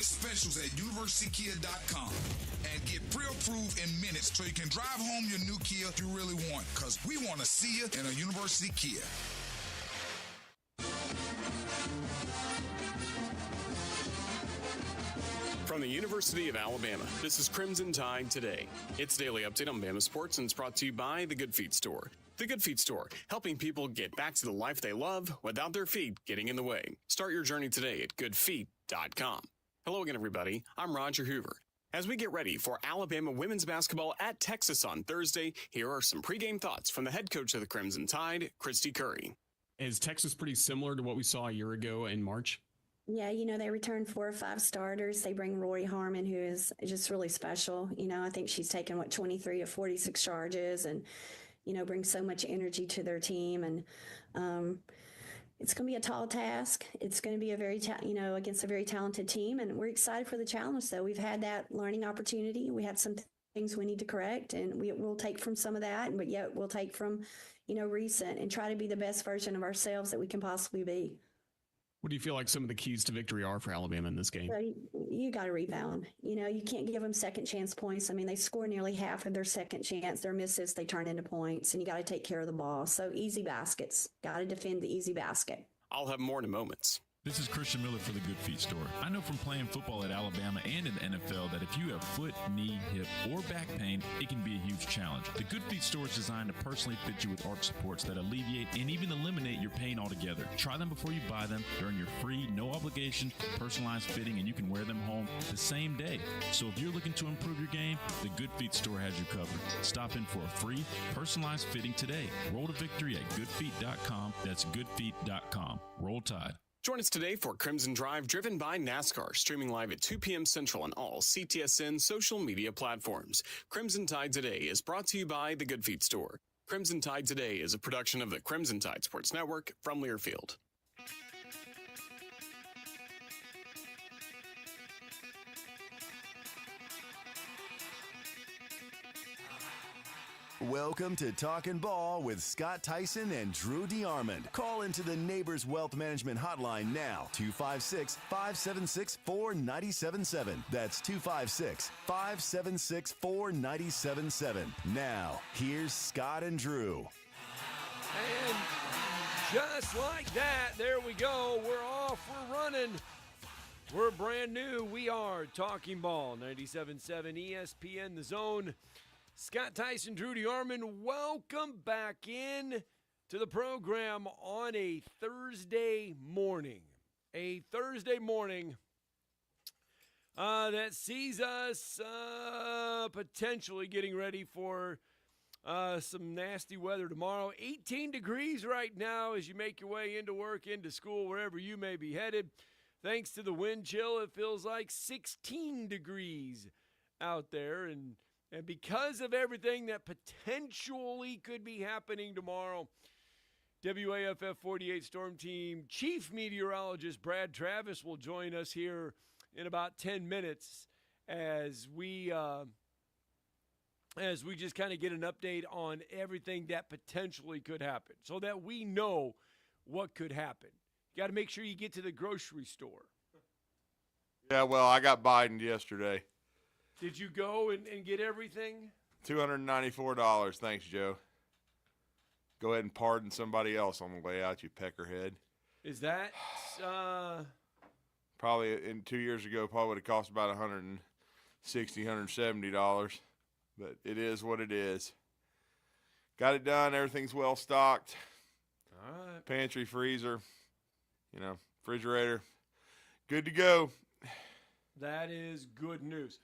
specials at universitykia.com and get pre-approved in minutes so you can drive home your new Kia you really want, because we want to see you in a University Kia. From the University of Alabama, this is Crimson Tide Today. It's daily update on Bama sports, and it's brought to you by The Good Feet Store. The Good Feet Store, helping people get back to the life they love without their feet getting in the way. Start your journey today at goodfeet.com. Hello again, everybody. I'm Roger Hoover. As we get ready for Alabama women's basketball at Texas on Thursday, here are some pregame thoughts from the head coach of the Crimson Tide, Christy Curry. Is Texas pretty similar to what we saw a year ago in March? Yeah, they returned 4 or 5 starters. They bring Rory Harmon, who is just really special. I think she's taken, 23 to 46 charges and, brings so much energy to their team. And it's going to be a tall task. It's going to be a very, against a very talented team. And we're excited for the challenge, though. We've had that learning opportunity. We had some things we need to correct, and we'll take from some of that, but yet we'll take from, recent and try to be the best version of ourselves that we can possibly be. What do you feel like some of the keys to victory are for Alabama in this game? So you got to rebound. You can't give them second chance points. I mean, they score nearly half of their second chance. Their misses, they turn into points, and you got to take care of the ball. So easy baskets. Got to defend the easy basket. I'll have more in moments. This is Christian Miller for the Good Feet Store. I know from playing football at Alabama and in the NFL that if you have foot, knee, hip, or back pain, it can be a huge challenge. The Good Feet Store is designed to personally fit you with arch supports that alleviate and even eliminate your pain altogether. Try them before you buy them. They're in your free, no obligation, personalized fitting, and you can wear them home the same day. So if you're looking to improve your game, the Good Feet Store has you covered. Stop in for a free, personalized fitting today. Roll to victory at goodfeet.com. That's goodfeet.com. Roll Tide. Join us today for Crimson Drive, driven by NASCAR, streaming live at 2 p.m. Central on all CTSN social media platforms. Crimson Tide Today is brought to you by The Good Feet Store. Crimson Tide Today is a production of the Crimson Tide Sports Network from Learfield. Welcome to Talkin' Ball with Scott Tyson and Drew DeArmond. Call into the Neighbors Wealth Management Hotline now, 256-576-4977. That's 256-576-4977. Now, here's Scott and Drew. And just like that, there we go. We're off, we're running. We're brand new. We are Talking Ball, 97.7 ESPN, The Zone. Scott Tyson, Drew DeArmond, welcome back in to the program on a Thursday morning. A Thursday morning that sees us potentially getting ready for some nasty weather tomorrow. 18 degrees right now as you make your way into work, into school, wherever you may be headed. Thanks to the wind chill, it feels like 16 degrees out there. And because of everything that potentially could be happening tomorrow, WAFF 48 Storm Team Chief Meteorologist Brad Travis will join us here in about 10 minutes as we just kind of get an update on everything that potentially could happen so that we know what could happen. You got to make sure you get to the grocery store. Yeah, well, I got Biden yesterday. Did you go and get everything? $294. Thanks, Joe. Go ahead and pardon somebody else on the way out, you peckerhead. Is that probably 2 years ago, probably would have cost about $160, $170. But it is what it is. Got it done. Everything's well stocked. All right. Pantry, freezer, refrigerator. Good to go. That is good news.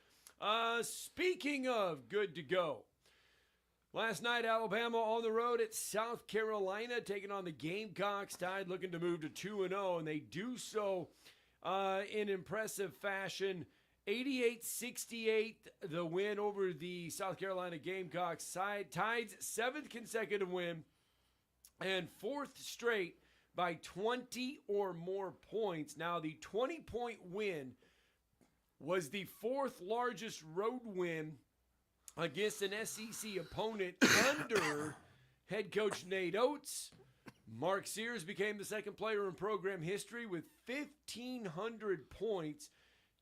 Speaking of good to go, last night Alabama on the road at South Carolina taking on the Gamecocks. Tide looking to move to 2-0, and they do so in impressive fashion. 88-68, the win over the South Carolina Gamecocks. Tide's 7th consecutive win and 4th straight by 20 or more points. Now, the 20-point win was the 4th largest road win against an SEC opponent under head coach Nate Oates. Mark Sears became the second player in program history with 1,500 points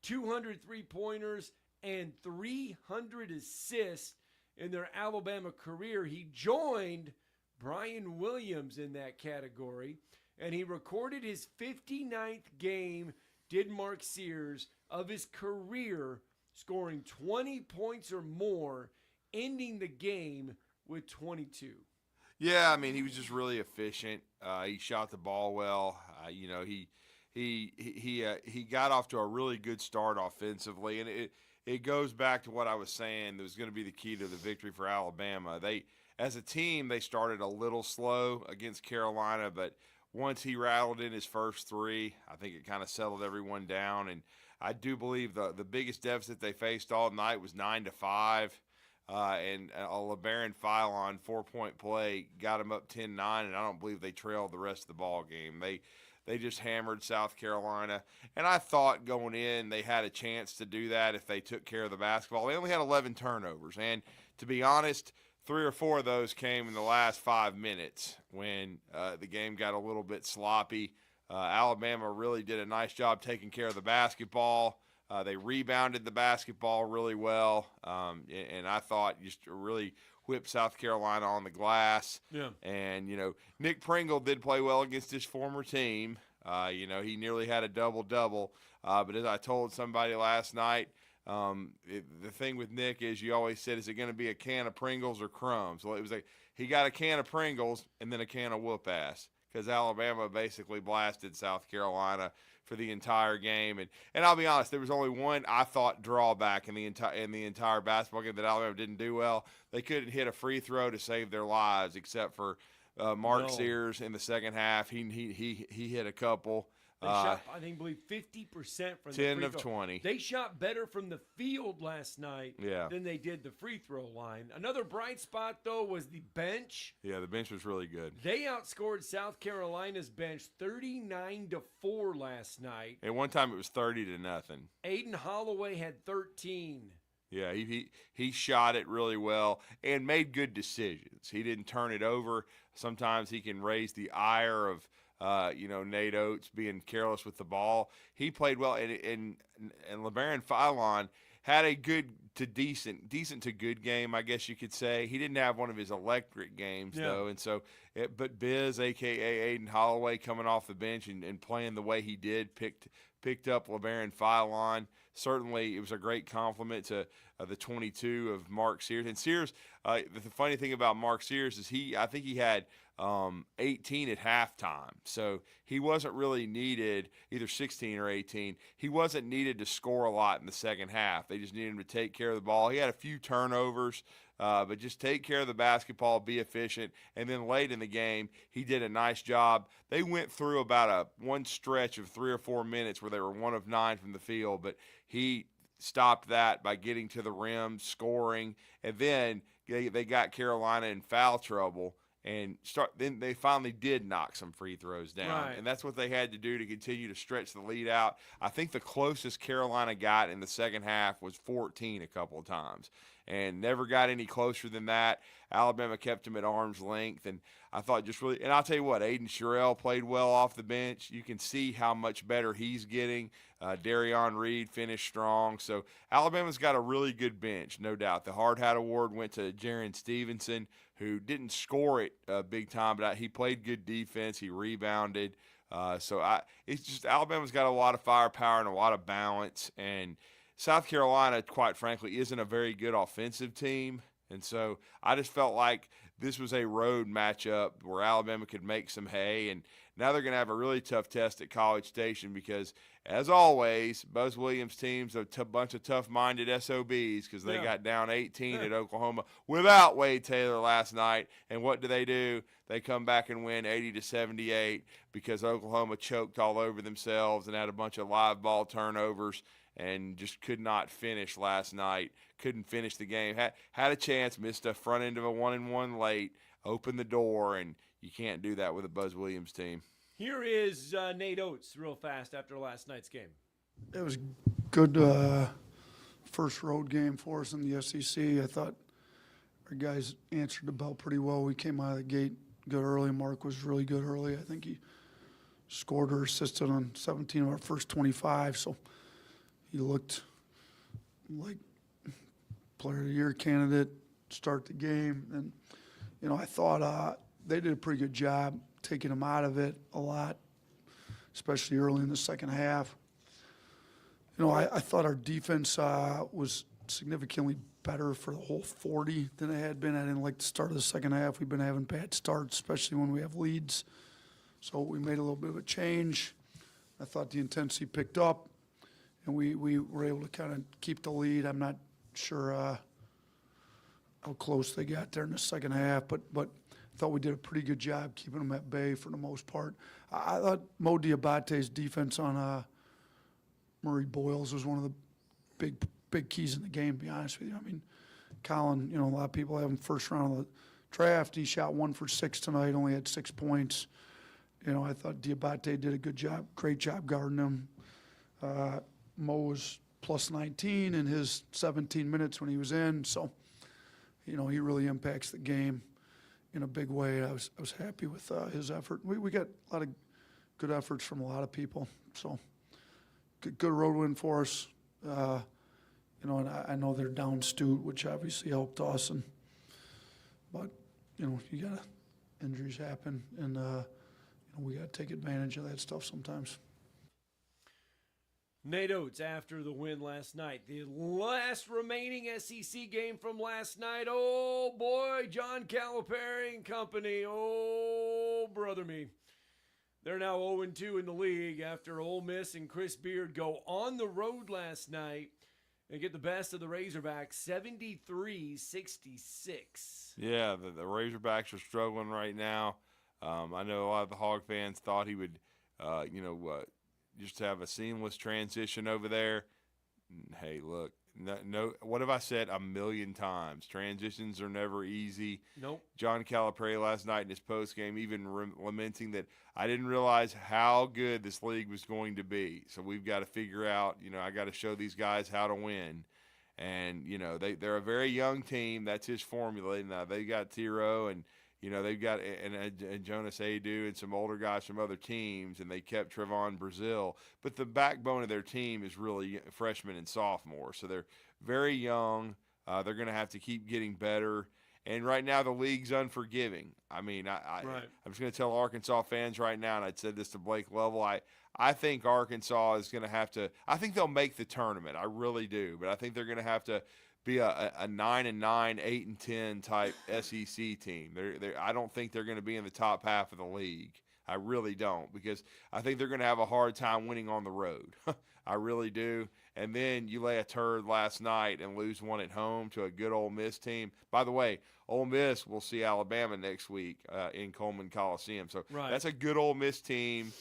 200 three-pointers, and 300 assists in their Alabama career. He joined Brian Williams in that category, and he recorded his 59th game, did Mark Sears, of his career, scoring 20 points or more, ending the game with 22. Yeah, I mean, he was just really efficient. He shot the ball well. He got off to a really good start offensively, and it goes back to what I was saying that was going to be the key to the victory for Alabama. As a team, they started a little slow against Carolina, but once he rattled in his first three, I think it kind of settled everyone down. And I do believe the biggest deficit they faced all night was 9-5. And a LeBaron Philon 4-point play got them up 10-9, and I don't believe they trailed the rest of the ball game. They just hammered South Carolina, and I thought going in they had a chance to do that if they took care of the basketball. They only had 11 turnovers, and to be honest, 3 or 4 of those came in the last 5 minutes when the game got a little bit sloppy. Alabama really did a nice job taking care of the basketball. They rebounded the basketball really well, and I thought just really whipped South Carolina on the glass. Yeah. And, Nick Pringle did play well against his former team. He nearly had a double-double. But as I told somebody last night, the thing with Nick is you always said, is it going to be a can of Pringles or crumbs? Well, it was like he got a can of Pringles and then a can of whoop ass because Alabama basically blasted South Carolina for the entire game. And I'll be honest, there was only one, I thought, drawback in the entire basketball game that Alabama didn't do well. They couldn't hit a free throw to save their lives except for Mark Sears in the second half. He hit a couple. They shot, I believe 50% from the 10 free of throw. 20. They shot better from the field last night Yeah. than they did the free throw line. Another bright spot, though, was the bench. Yeah, the bench was really good. They outscored South Carolina's bench 39-4 last night. And one time it was 30-0. Aiden Holloway had 13. Yeah, he shot it really well and made good decisions. He didn't turn it over. Sometimes he can raise the ire of Nate Oates being careless with the ball. He played well, and LeBaron Philon had a good to decent to good game, I guess you could say. He didn't have one of his electric games, though, and so but Biz, a.k.a. Aiden Holloway, coming off the bench and playing the way he did, picked up LeBaron Philon. Certainly, it was a great compliment to the 22 of Mark Sears. And Sears, the funny thing about Mark Sears is I think he had 18 at halftime. So he wasn't really needed, either 16 or 18. He wasn't needed to score a lot in the second half. They just needed him to take care of the ball. He had a few turnovers, but just take care of the basketball, be efficient. And then late in the game, he did a nice job. They went through about one stretch of 3 or 4 minutes where they were 1 of 9 from the field, but he stopped that by getting to the rim, scoring, and then they got Carolina in foul trouble. And then they finally did knock some free throws down. Right. And that's what they had to do to continue to stretch the lead out. I think the closest Carolina got in the second half was 14 a couple of times and never got any closer than that. Alabama kept him at arm's length, and I thought just really – and I'll tell you what, Aiden Sherrill played well off the bench. You can see how much better he's getting. Darion Reed finished strong. So Alabama's got a really good bench, no doubt. The Hard Hat Award went to Jaron Stevenson, who didn't score it big time, but he played good defense. He rebounded. It's just Alabama's got a lot of firepower and a lot of balance. And South Carolina, quite frankly, isn't a very good offensive team. And so I just felt like this was a road matchup where Alabama could make some hay. And now they're going to have a really tough test at College Station because, as always, Buzz Williams' team's a bunch of tough-minded SOBs because they got down 18 at Oklahoma without Wade Taylor last night. And what do? They come back and win 80-78 because Oklahoma choked all over themselves and had a bunch of live ball turnovers and just could not finish last night. Couldn't finish the game. Had a chance, missed a front end of a 1-and-1 late, opened the door, and you can't do that with a Buzz Williams team. Here is Nate Oates real fast after last night's game. It was good first road game for us in the SEC. I thought our guys answered the bell pretty well. We came out of the gate good early. Mark was really good early. I think he scored or assisted on 17 of our first 25. So, he looked like player of the year candidate, start the game. And, I thought they did a pretty good job taking him out of it a lot, especially early in the second half. I thought our defense was significantly better for the whole 40 than it had been. I didn't like the start of the second half. We've been having bad starts, especially when we have leads. So we made a little bit of a change. I thought the intensity picked up, and we were able to kind of keep the lead. I'm not sure how close they got there in the second half, but I thought we did a pretty good job keeping them at bay for the most part. I thought Mo Diabate's defense on Murray Boyles was one of the big keys in the game, to be honest with you. I mean, Colin, a lot of people have him first round of the draft. He shot 1 for 6 tonight, only had 6 points. I thought Diabate did a great job guarding him. Mo was plus 19 in his 17 minutes when he was in, so, he really impacts the game in a big way. I was happy with his effort. We got a lot of good efforts from a lot of people, so good road win for us. And I know they're down Stute, which obviously helped us. But you got injuries happen, and we got to take advantage of that stuff sometimes. Nate Oates after the win last night. The last remaining SEC game from last night. Oh, boy, John Calipari and company. Oh, brother me. They're now 0-2 in the league after Ole Miss and Chris Beard go on the road last night and get the best of the Razorbacks, 73-66. Yeah, the Razorbacks are struggling right now. I know a lot of the Hog fans thought he would, just have a seamless transition over there. Hey, look, no. What have I said a million times? Transitions are never easy. Nope. John Calipari last night in his postgame even lamenting that I didn't realize how good this league was going to be. So we've got to figure out, I got to show these guys how to win. And, they're a very young team. That's his formula. Now they got Tiro and, they've got and Jonas Adu and some older guys from other teams, and they kept Trevon Brazile. But the backbone of their team is really freshmen and sophomores. So they're very young. They're going to have to keep getting better. And right now the league's unforgiving. I mean, I'm just going to tell Arkansas fans right now, and I said this to Blake Lovell, I think Arkansas is going to have to – I think they'll make the tournament. I really do. But I think they're going to have to – be a 9-9, 8-10 type SEC team. I don't think they're going to be in the top half of the league. I really don't, because I think they're going to have a hard time winning on the road. I really do. And then you lay a turd last night and lose one at home to a good Ole Miss team. By the way, Ole Miss will see Alabama next week in Coleman Coliseum. So that's a good Ole Miss team.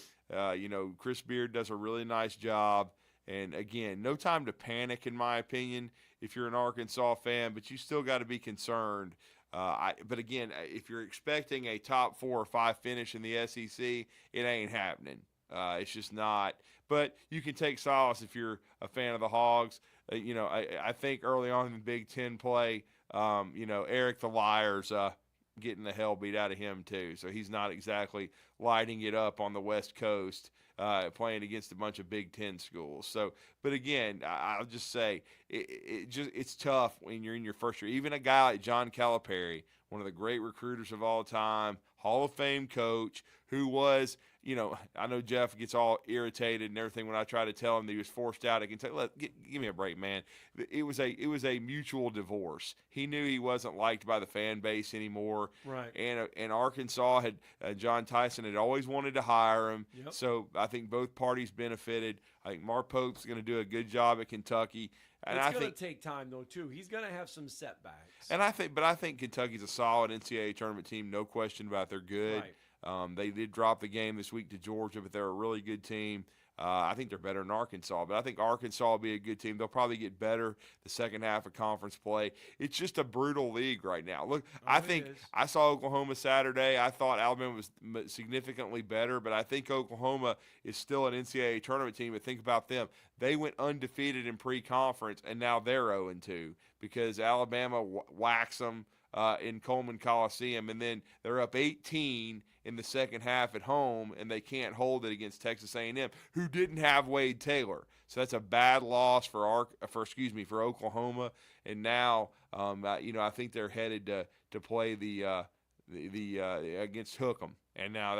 Chris Beard does a really nice job. And, again, no time to panic, in my opinion, if you're an Arkansas fan, but you still got to be concerned. But, again, if you're expecting a top 4 or 5 finish in the SEC, it ain't happening. It's just not. But you can take solace if you're a fan of the Hogs. I think early on in the Big Ten play, Eric the Liar's getting the hell beat out of him too. So he's not exactly lighting it up on the West Coast. Playing against a bunch of Big Ten schools. So, but again, I'll just say it's tough when you're in your first year. Even a guy like John Calipari, one of the great recruiters of all time, Hall of Fame coach, who was, I know Jeff gets all irritated and everything when I try to tell him that he was forced out. I can tell, give me a break, man. It was a mutual divorce. He knew he wasn't liked by the fan base anymore. Right. And Arkansas had John Tyson had always wanted to hire him. Yep. So I think both parties benefited. I think Mark Pope's going to do a good job at Kentucky. And it's going to take time, though, too. He's going to have some setbacks. And I think Kentucky's a solid NCAA tournament team, no question about it. They're good. Right. They did drop the game this week to Georgia, but they're a really good team. I think they're better than Arkansas, but I think Arkansas will be a good team. They'll probably get better the second half of conference play. It's just a brutal league right now. Look, I think I saw Oklahoma Saturday. I thought Alabama was significantly better, but I think Oklahoma is still an NCAA tournament team. But think about them. They went undefeated in pre-conference, and now they're 0-2 because Alabama whacks them. in Coleman Coliseum, and then they're up 18 in the second half at home, and they can't hold it against Texas A&M, who didn't have Wade Taylor. So that's a bad loss for Oklahoma. And now, I think they're headed to play the against Hookham, and now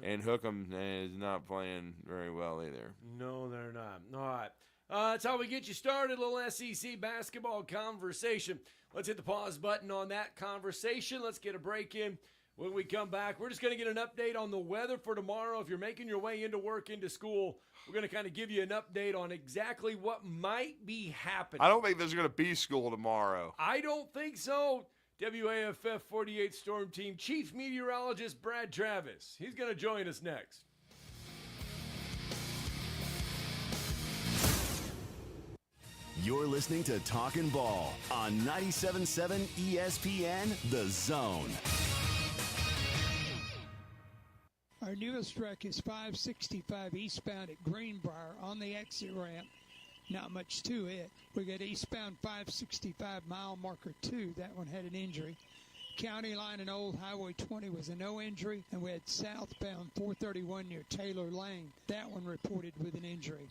and Hookham is not playing very well either. No, they're not. All right. That's how we get you started. A little SEC basketball conversation. Let's hit the pause button on that conversation. Let's get a break in. When we come back, we're just going to get an update on the weather for tomorrow. If you're making your way into work, into school, we're going to kind of give you an update on exactly what might be happening. I don't think there's going to be school tomorrow. I don't think so. WAFF 48 Storm Team Chief Meteorologist Brad Travis. He's going to join us next. You're listening to Talkin' Ball on 97.7 ESPN, The Zone. Our newest wreck is 565 eastbound at Greenbrier on the exit ramp. Not much to it. We got eastbound 565 mile marker 2. That one had an injury. County line and Old Highway 20 was a no injury. And we had southbound 431 near Taylor Lane. That one reported with an injury.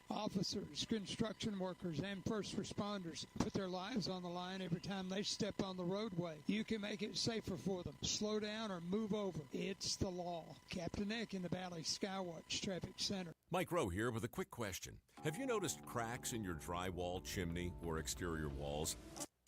Officers, construction workers, and first responders put their lives on the line every time they step on the roadway. You can make it safer for them. Slow down or move over. It's the law. Captain Nick in the Valley Skywatch Traffic Center. Mike Rowe here with a quick question. Have you noticed cracks in your drywall, chimney, or exterior walls?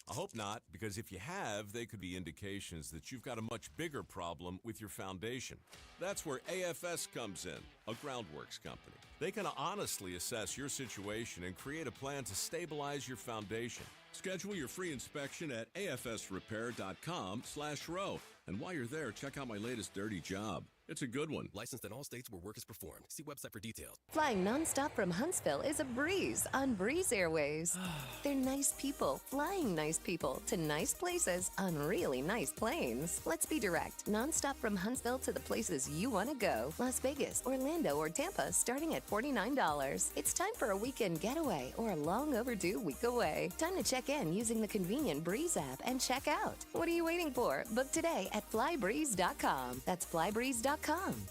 I hope not, because if you have, they could be indications that you've got a much bigger problem with your foundation. That's where AFS comes in, a groundworks company. They can honestly assess your situation and create a plan to stabilize your foundation. Schedule your free inspection at afsrepair.com/row. And while you're there, check out my latest dirty job. It's a good one. Licensed in all states where work is performed. See website for details. Flying nonstop from Huntsville is a breeze on Breeze Airways. They're nice people, flying nice people to nice places on really nice planes. Let's be direct. Nonstop from Huntsville to the places you want to go. Las Vegas, Orlando, or Tampa, starting at $49. It's time for a weekend getaway or a long overdue week away. Time to check in using the convenient Breeze app and check out. What are you waiting for? Book today at flybreeze.com. That's flybreeze.com.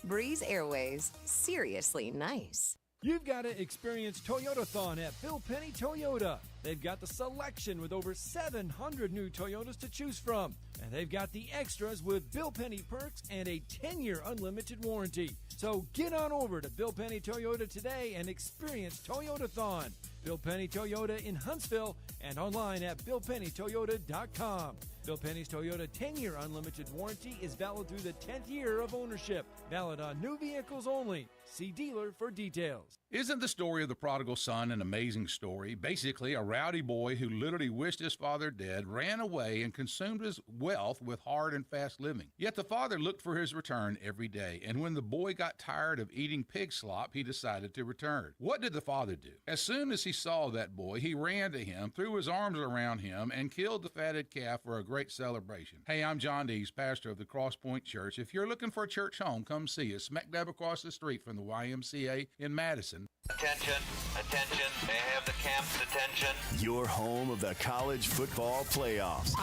Breeze Airways. Seriously nice. You've got to experience Toyotathon at Bill Penny Toyota. They've got the selection with over 700 new Toyotas to choose from. And they've got the extras with Bill Penny perks and a 10-year unlimited warranty. So get on over to Bill Penny Toyota today and experience Toyotathon. Bill Penny Toyota in Huntsville and online at BillPennyToyota.com. Bill Penny's Toyota 10-year unlimited warranty is valid through the 10th year of ownership. Valid on new vehicles only. See dealer for details. Isn't the story of the prodigal son an amazing story? Basically, a rowdy boy who literally wished his father dead, ran away, and consumed his wealth with hard and fast living. Yet the father looked for his return every day, and when the boy got tired of eating pig slop, he decided to return. What did the father do? As soon as he saw that boy, he ran to him, threw his arms around him, and killed the fatted calf for a great celebration. Hey, I'm John Dees, pastor of the Cross Point Church. If you're looking for a church home, come see us, smack dab across the street from the YMCA in Madison. Attention, attention, may I have the camp's attention? Your home of the college football playoffs.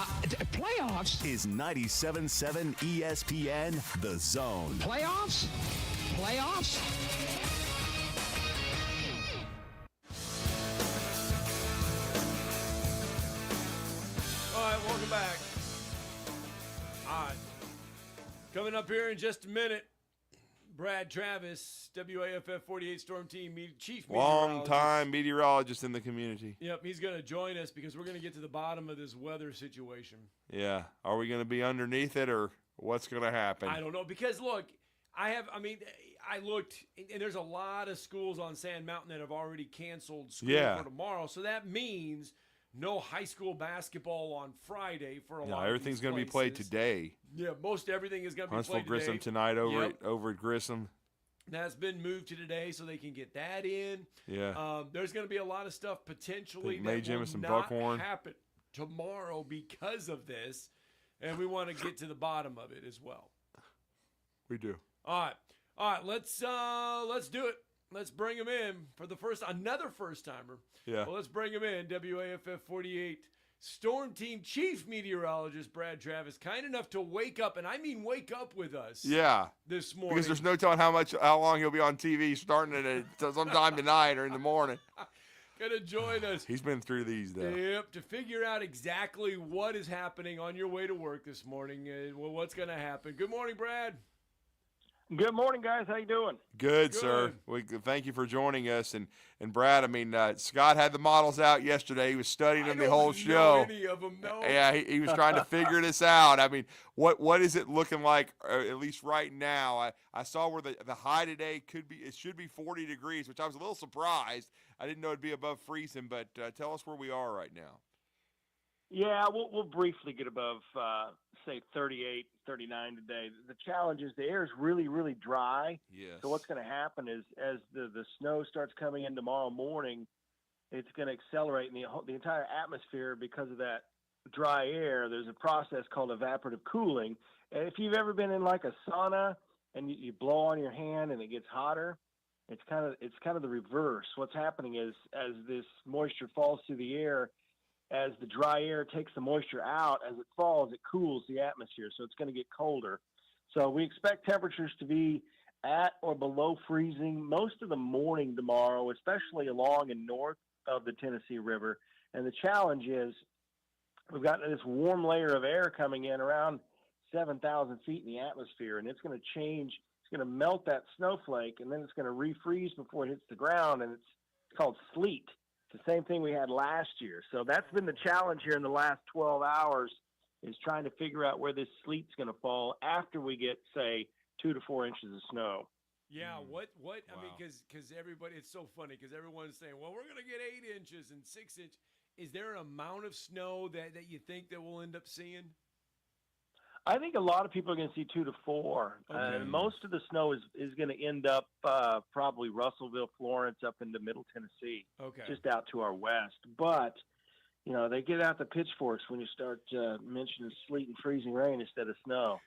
Playoffs? Is 97.7 ESPN, The Zone. Playoffs? Playoffs? All right, welcome back. All right. Coming up here in just a minute, Brad Travis, WAFF 48 Storm Team Chief Meteorologist. Long-time meteorologist in the community. Yep, he's going to join us because we're going to get to the bottom of this weather situation. Yeah. Are we going to be underneath it, or what's going to happen? I don't know, because, look, I looked, and there's a lot of schools on Sand Mountain that have already canceled school for tomorrow, so that means no high school basketball on Friday for a lot of everything's going to be played today. Yeah, most everything is going to be Huntsville played today. Grissom tonight over at Grissom. That's been moved to today so they can get that in. Yeah. There's going to be a lot of stuff potentially May that will Jemison not Buckhorn. happen tomorrow because of this, and we want to get to the bottom of it as well. We do. All right. Let's do it. Let's bring him in for another first timer. Yeah. Well, let's bring him in. WAFF 48 Storm Team Chief Meteorologist Brad Travis, kind enough to wake up, and I mean wake up with us. Yeah. This morning. Because there's no telling how long he'll be on TV starting at sometime tonight or in the morning. Gonna join us. He's been through these, though. Yep, to figure out exactly what is happening on your way to work this morning. What's gonna happen? Good morning, Brad. Good morning, guys. How you doing? Good, sir. We thank you for joining us. And Brad, I mean, Scott had the models out yesterday. He was studying them the whole show. Any of them, no. Yeah, he was trying to figure this out. I mean, what is it looking like, at least right now? I saw where the high today should be 40 degrees, which I was a little surprised. I didn't know it'd be above freezing, but tell us where we are right now. Yeah, we'll briefly get above, say, 38, 39 today. The challenge is the air is really, really dry. Yes. So what's going to happen is as the snow starts coming in tomorrow morning, it's going to accelerate in the entire atmosphere because of that dry air. There's a process called evaporative cooling. And if you've ever been in like a sauna and you blow on your hand and it gets hotter, it's kind of the reverse. What's happening is as this moisture falls through the air, as the dry air takes the moisture out, as it falls, it cools the atmosphere, so it's going to get colder. So we expect temperatures to be at or below freezing most of the morning tomorrow, especially along and north of the Tennessee River. And the challenge is we've got this warm layer of air coming in around 7,000 feet in the atmosphere, and it's going to change. It's going to melt that snowflake, and then it's going to refreeze before it hits the ground, and it's called sleet. The same thing we had last year. So that's been the challenge here in the last 12 hours is trying to figure out where this sleet's going to fall after we get, say, 2 to 4 inches of snow. Yeah, what? Wow. I mean, because everybody, it's so funny because everyone's saying, well, we're going to get 8 inches and 6 inches. Is there an amount of snow that you think that we'll end up seeing? I think a lot of people are going to see 2 to 4. Okay. Most of the snow is going to end up probably Russellville, Florence, up into Middle Tennessee, just out to our west. But, you know, they get out the pitchforks when you start mentioning sleet and freezing rain instead of snow.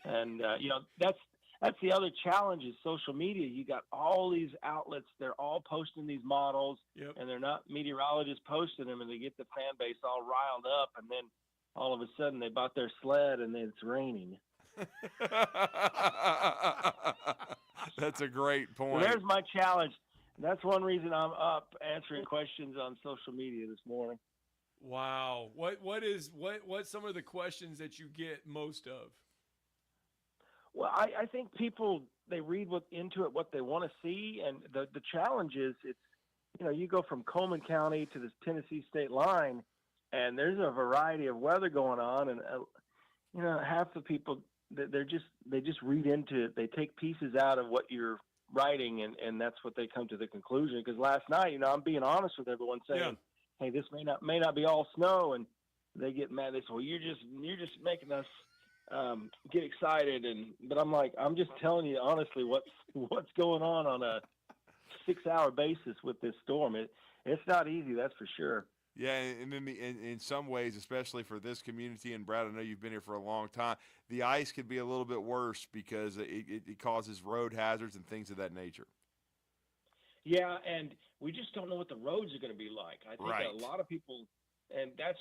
And, you know, that's the other challenge is social media. You got all these outlets. They're all posting these models, and they're not meteorologists posting them, and they get the fan base all riled up, and then all of a sudden they bought their sled and then it's raining. That's a great point. So there's my challenge. That's one reason I'm up answering questions on social media this morning. Wow. What's some of the questions that you get most of? Well, I think people, they read into it what they want to see, and the challenge is it's, you know, you go from Coleman County to the Tennessee state line, and there's a variety of weather going on, and you know, half the people they just read into it. They take pieces out of what you're writing, and that's what they come to the conclusion. Because last night, you know, I'm being honest with everyone, saying, "Hey, this may not be all snow," and they get mad. They say, "Well, you're just making us get excited," but I'm like, I'm just telling you honestly what's going on a 6-hour basis with this storm. It's not easy, that's for sure. Yeah, and then in some ways, especially for this community, and Brad, I know you've been here for a long time, the ice could be a little bit worse because it causes road hazards and things of that nature. Yeah, and we just don't know what the roads are going to be like. I think a lot of people, and that's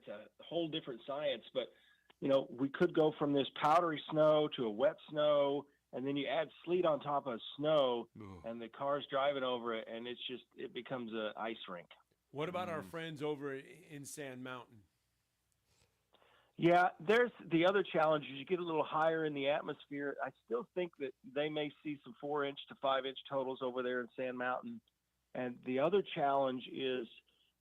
a whole different science. But, you know, we could go from this powdery snow to a wet snow, and then you add sleet on top of snow, and the car's driving over it, and it becomes an ice rink. What about our friends over in Sand Mountain? Yeah, there's the other challenge is you get a little higher in the atmosphere. I still think that they may see some 4-inch to 5-inch totals over there in Sand Mountain. And the other challenge is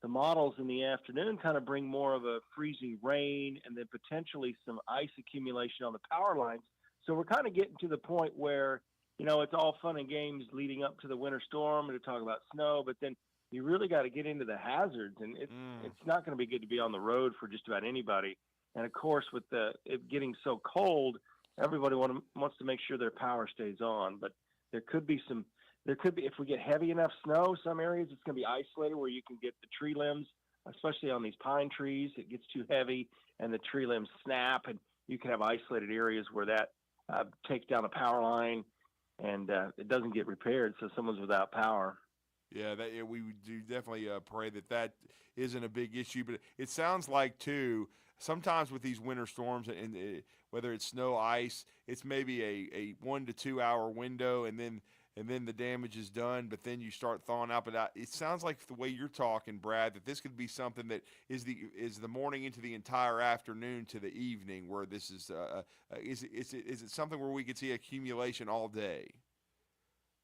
the models in the afternoon kind of bring more of a freezing rain and then potentially some ice accumulation on the power lines. So we're kind of getting to the point where, you know, it's all fun and games leading up to the winter storm and to talk about snow, but then you really got to get into the hazards, and it's not going to be good to be on the road for just about anybody. And of course, with it getting so cold, everybody wants to make sure their power stays on. But there could be if we get heavy enough snow, some areas it's going to be isolated where you can get the tree limbs, especially on these pine trees. It gets too heavy and the tree limbs snap, and you can have isolated areas where that takes down a power line and it doesn't get repaired, so someone's without power. Yeah, we do definitely pray that isn't a big issue. But it sounds like, too, sometimes with these winter storms, and whether it's snow, ice, it's maybe a 1 to 2 hour window, and then the damage is done, but then you start thawing out. But it sounds like the way you're talking, Brad, that this could be something that is the morning into the entire afternoon to the evening, where this is it something where we could see accumulation all day?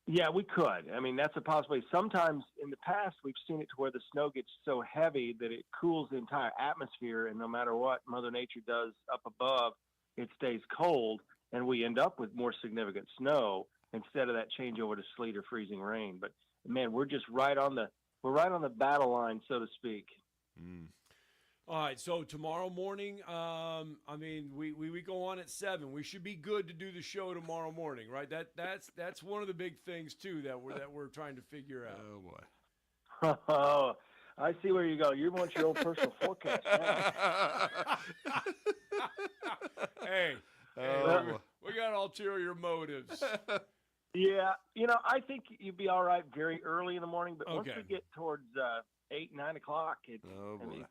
Yeah, we could. I mean, that's a possibility. Sometimes in the past, we've seen it to where the snow gets so heavy that it cools the entire atmosphere, and no matter what Mother Nature does up above, it stays cold, and we end up with more significant snow instead of that change over to sleet or freezing rain. But man, we're just right on the battle line, so to speak. Mm. All right, so tomorrow morning, I mean, we go on at 7. We should be good to do the show tomorrow morning, right? That's one of the big things too that we're trying to figure out. Oh boy. Oh, I see where you go. You want your own personal forecast. Hey, we got ulterior motives. Yeah, I think you'd be all right very early in the morning, but once we get towards 8, 9 o'clock, it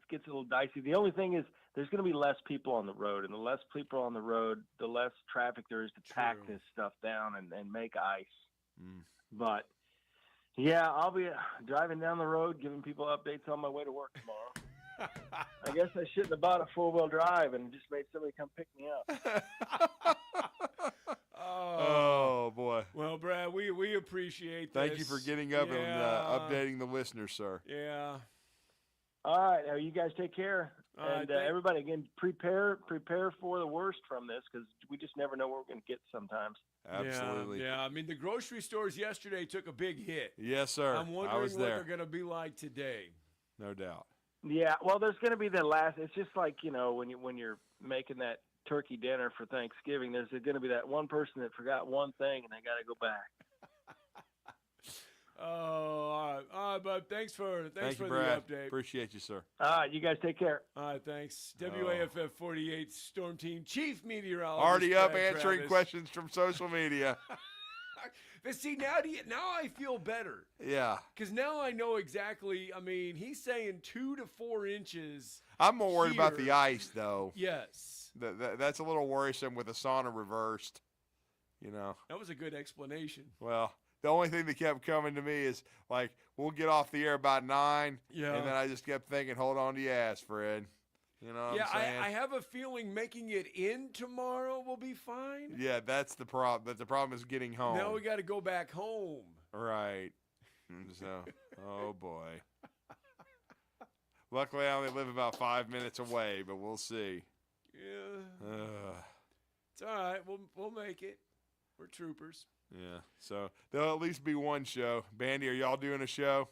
gets a little dicey. The only thing is there's going to be less people on the road, and the less people on the road, the less traffic there is to pack this stuff down and make ice. Mm. But, yeah, I'll be driving down the road giving people updates on my way to work tomorrow. I guess I shouldn't have bought a four-wheel drive and just made somebody come pick me up. Oh, boy. Well, Brad, we appreciate this. Thank you for getting up and updating the listeners, sir. Yeah. All right. You guys take care. And everybody, again, prepare for the worst from this, because we just never know what we're going to get sometimes. Absolutely. Yeah. I mean, the grocery stores yesterday took a big hit. Yes, sir. I'm wondering what they're going to be like today. No doubt. Yeah. Well, there's going to be the last. It's just like, when you're making that turkey dinner for Thanksgiving, there's going to be that one person that forgot one thing and they got to go back. All right, bud. Thanks for Thank you, the Brad. update. Appreciate you, sir. All right, you guys take care. All right, thanks. WAFF 48 Storm Team Chief Meteorologist. Already up Brad answering Travis. questions from social media. But see, now I feel better. Yeah. Because now I know exactly. I mean, he's saying 2 to 4 inches. I'm more worried about the ice, though. Yes. That's a little worrisome with the sauna reversed. That was a good explanation. Well, the only thing that kept coming to me is, like, we'll get off the air about 9. Yeah. And then I just kept thinking, hold on to your ass, Fred. You know what I'm saying? I have a feeling making it in tomorrow will be fine. Yeah, that's the problem. But the problem is getting home. Now we got to go back home. Right. So, oh, boy. Luckily, I only live about 5 minutes away, but we'll see. Yeah. It's all right. We'll make it. We're troopers. Yeah. So there'll at least be one show. Bandy, are y'all doing a show?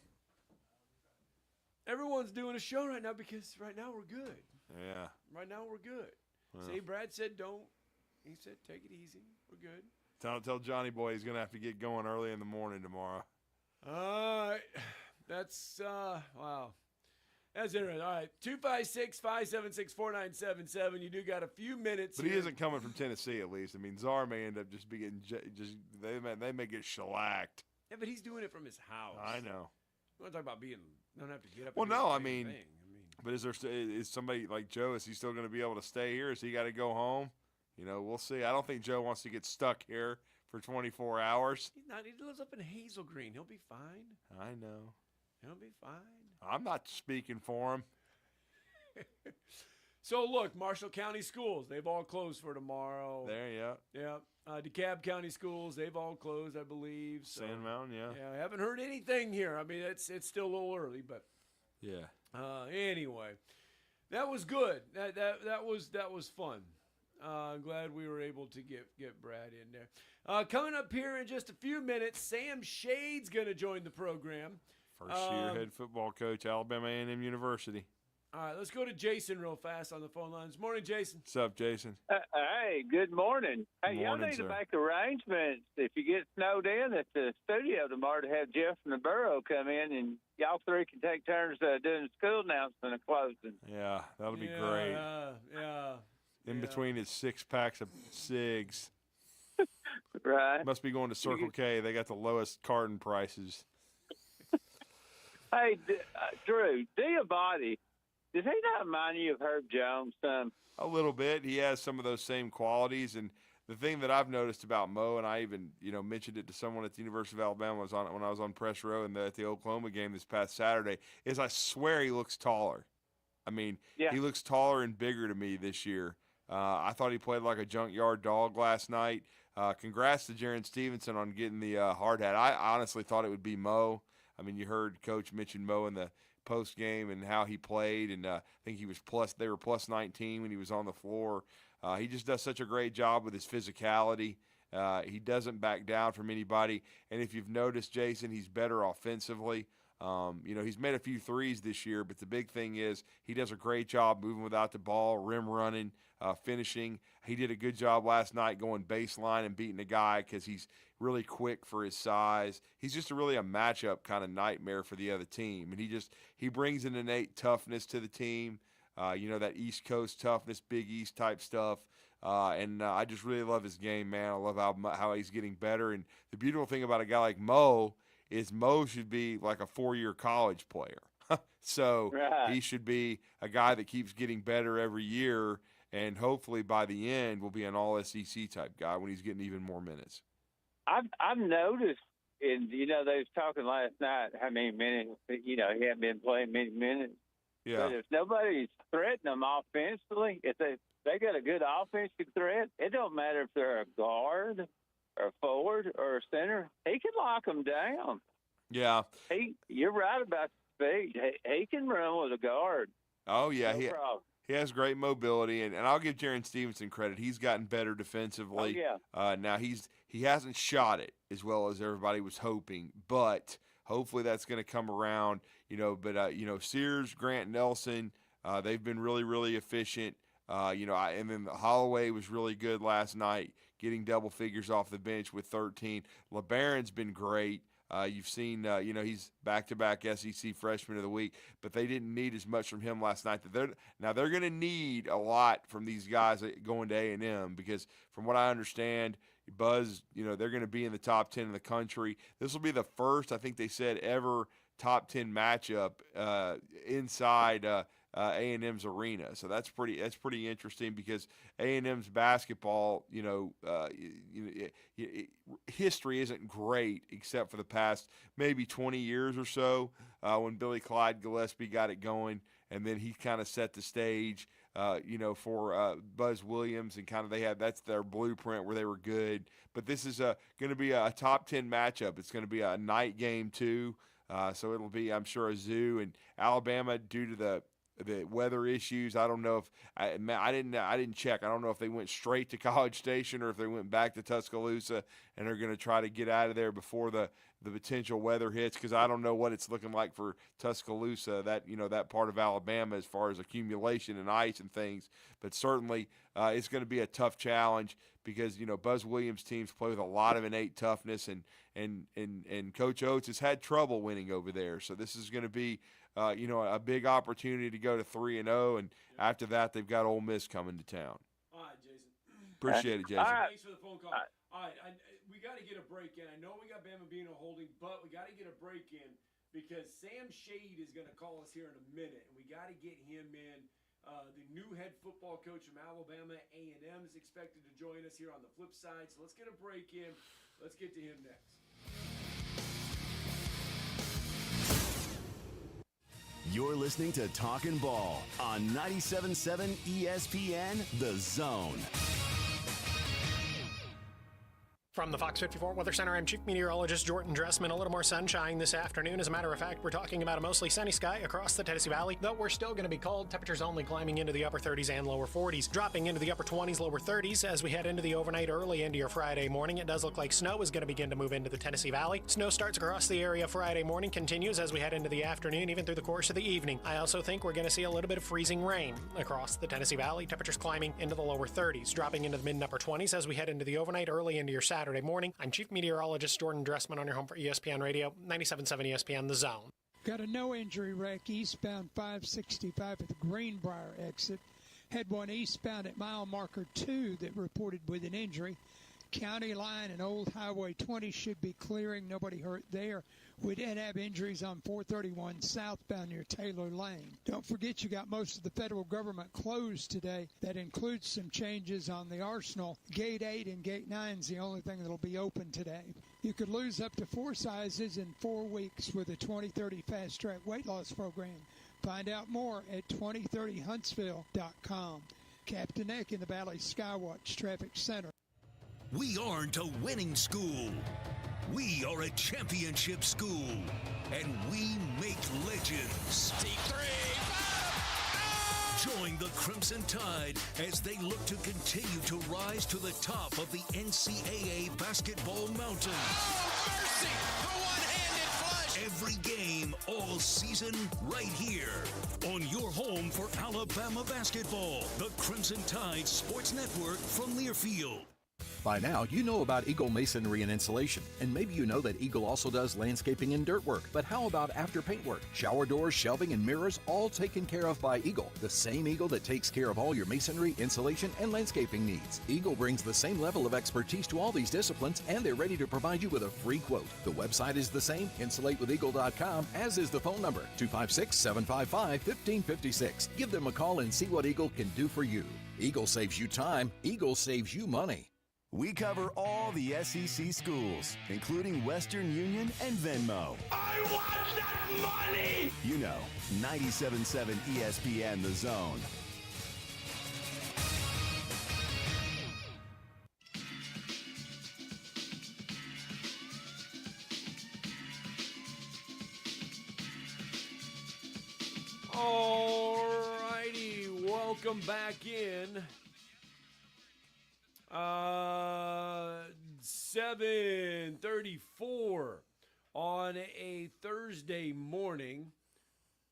Everyone's doing a show right now because right now we're good. Yeah. Right now we're good. Well. See, Brad said don't. He said take it easy. We're good. Tell Johnny Boy he's going to have to get going early in the morning tomorrow. That's, wow. That's interesting. All right, 256-576-4977. You do got a few minutes. But he isn't coming from Tennessee, at least. I mean, Czar may end up just being they may get shellacked. Yeah, but he's doing it from his house. I know. You want to talk about don't have to get up. Well, and do no, the I same mean, thing. but is somebody like Joe? Is he still going to be able to stay here? Is he got to go home? We'll see. I don't think Joe wants to get stuck here for 24 hours. He's not. He lives up in Hazel Green. He'll be fine. I know. He'll be fine. I'm not speaking for him. So, look, Marshall County Schools, they've all closed for tomorrow. There, yeah. Yeah. DeKalb County Schools, they've all closed, I believe. So, Sand Mountain, yeah. Yeah, I haven't heard anything here. I mean, it's still a little early, but yeah. Anyway, that was good. That was fun. I'm glad we were able to get Brad in there. Coming up here in just a few minutes, Sam Shade's going to join the program. First-year head football coach, Alabama A&M University. All right, let's go to Jason real fast on the phone lines. Morning, Jason. What's up, Jason? Hey, good morning. Hey, Morning, y'all need sir. to make arrangements if you get snowed in at the studio tomorrow to have Jeff and the Burrow come in, and y'all three can take turns doing the school announcement and closing. Yeah, that'll be great. Yeah. In between his 6 packs of cigs. Right. Must be going to Circle K. They got the lowest carton prices. Hey, Drew, DeArmond, does he not remind you of Herb Jones, son? A little bit. He has some of those same qualities. And the thing that I've noticed about Mo, and I even mentioned it to someone at the University of Alabama when I was on press row at the Oklahoma game this past Saturday, is I swear he looks taller. I mean, he looks taller and bigger to me this year. I thought he played like a junkyard dog last night. Congrats to Jaron Stevenson on getting the hard hat. I honestly thought it would be Mo. I mean, you heard Coach mention Mo in the post game and how he played, and I think they were plus 19 when he was on the floor. He just does such a great job with his physicality. He doesn't back down from anybody. And if you've noticed, Jason, he's better offensively. He's made a few threes this year, but the big thing is he does a great job moving without the ball, rim running, finishing. He did a good job last night going baseline and beating a guy because he's really quick for his size. He's just really a matchup kind of nightmare for the other team. And he brings an innate toughness to the team, that East Coast toughness, Big East type stuff. I just really love his game, man. I love how he's getting better. And the beautiful thing about a guy like Mo is Mo should be like a 4-year college player. So he should be a guy that keeps getting better every year, and hopefully by the end will be an all-SEC type guy when he's getting even more minutes. I've noticed, and they was talking last night how many minutes, he hadn't been playing many minutes. Yeah. But if nobody's threatening them offensively, if they got a good offensive threat, it don't matter if they're a guard or a forward or a center. He can lock them down. Yeah. You're right about the speed. He can run with a guard. Oh, yeah. No problem. He has great mobility, and I'll give Jaron Stevenson credit. He's gotten better defensively. Oh, yeah. Now he hasn't shot it as well as everybody was hoping, but hopefully that's going to come around. Sears, Grant, Nelson, they've been really, really efficient. And then Holloway was really good last night, getting double figures off the bench with 13. LeBaron's been great. You've seen, he's back-to-back SEC Freshman of the Week, but they didn't need as much from him last night. Now they're going to need a lot from these guys going to A&M because from what I understand, Buzz, they're going to be in the top 10 in the country. This will be the first, I think they said, ever top 10 matchup inside A&M's arena. So that's pretty interesting because A&M's basketball, history isn't great except for the past maybe 20 years or so when Billy Clyde Gillespie got it going, and then he kind of set the stage, for Buzz Williams, and kind of that's their blueprint where they were good. But this is going to be a top 10 matchup. It's going to be a night game too. So it'll be, I'm sure, a zoo. And Alabama, due to the weather issues, I don't know if I didn't check. I don't know if they went straight to College Station or if they went back to Tuscaloosa and are going to try to get out of there before the potential weather hits, because I don't know what it's looking like for Tuscaloosa, that part of Alabama, as far as accumulation and ice and things. But certainly it's going to be a tough challenge because Buzz Williams' teams play with a lot of innate toughness, and Coach Oates has had trouble winning over there. So this is going to be a big opportunity to go to 3-0, and after that they've got Ole Miss coming to town. All right, Jason. Appreciate it, Jason. Thanks for the phone call. All right, we got to get a break in. I know we got Bama being a holding, but we got to get a break in because Sam Shade is going to call us here in a minute, and we got to get him in. The new head football coach from Alabama, A&M, is expected to join us here on the flip side. So let's get a break in. Let's get to him next. You're listening to Talkin' Ball on 97.7 ESPN, The Zone. From the Fox 54 Weather Center, I'm Chief Meteorologist Jordan Dressman. A little more sunshine this afternoon. As a matter of fact, we're talking about a mostly sunny sky across the Tennessee Valley, though we're still going to be cold. Temperatures only climbing into the upper 30s and lower 40s, dropping into the upper 20s, lower 30s as we head into the overnight early into your Friday morning. It does look like snow is going to begin to move into the Tennessee Valley. Snow starts across the area Friday morning, continues as we head into the afternoon, even through the course of the evening. I also think we're going to see a little bit of freezing rain across the Tennessee Valley. Temperatures climbing into the lower 30s, dropping into the mid and upper 20s as we head into the overnight early into your Saturday morning. I'm Chief Meteorologist Jordan Dressman on your home for ESPN Radio, 97.7 ESPN, The Zone. Got a no-injury wreck eastbound 565 at the Greenbrier exit. Had one eastbound at mile marker 2 that reported with an injury. County Line and Old Highway 20 should be clearing. Nobody hurt there. We did have injuries on 431 southbound near Taylor Lane. Don't forget you got most of the federal government closed today. That includes some changes on the Arsenal. Gate 8 and Gate 9 is the only thing that'll be open today. You could lose up to 4 sizes in 4 weeks with the 2030 Fast Track Weight Loss Program. Find out more at 2030huntsville.com. Captain Eck in the Valley Skywatch Traffic Center. We aren't a winning school. We are a championship school, and we make legends. Deep three. Join the Crimson Tide as they look to continue to rise to the top of the NCAA basketball mountain. Oh, mercy! The one-handed flush! Every game, all season, right here on your home for Alabama basketball. The Crimson Tide Sports Network from Learfield. By now, you know about Eagle Masonry and Insulation, and maybe you know that Eagle also does landscaping and dirt work. But how about after paint work? Shower doors, shelving, and mirrors, all taken care of by Eagle, the same Eagle that takes care of all your masonry, insulation, and landscaping needs. Eagle brings the same level of expertise to all these disciplines, and they're ready to provide you with a free quote. The website is the same, insulatewitheagle.com, as is the phone number, 256-755-1556. Give them a call and see what Eagle can do for you. Eagle saves you time. Eagle saves you money. We cover all the SEC schools, including Western Union and Venmo. I want that money! You know, 97.7 ESPN The Zone. All righty, welcome back in. 7:34 on a Thursday morning.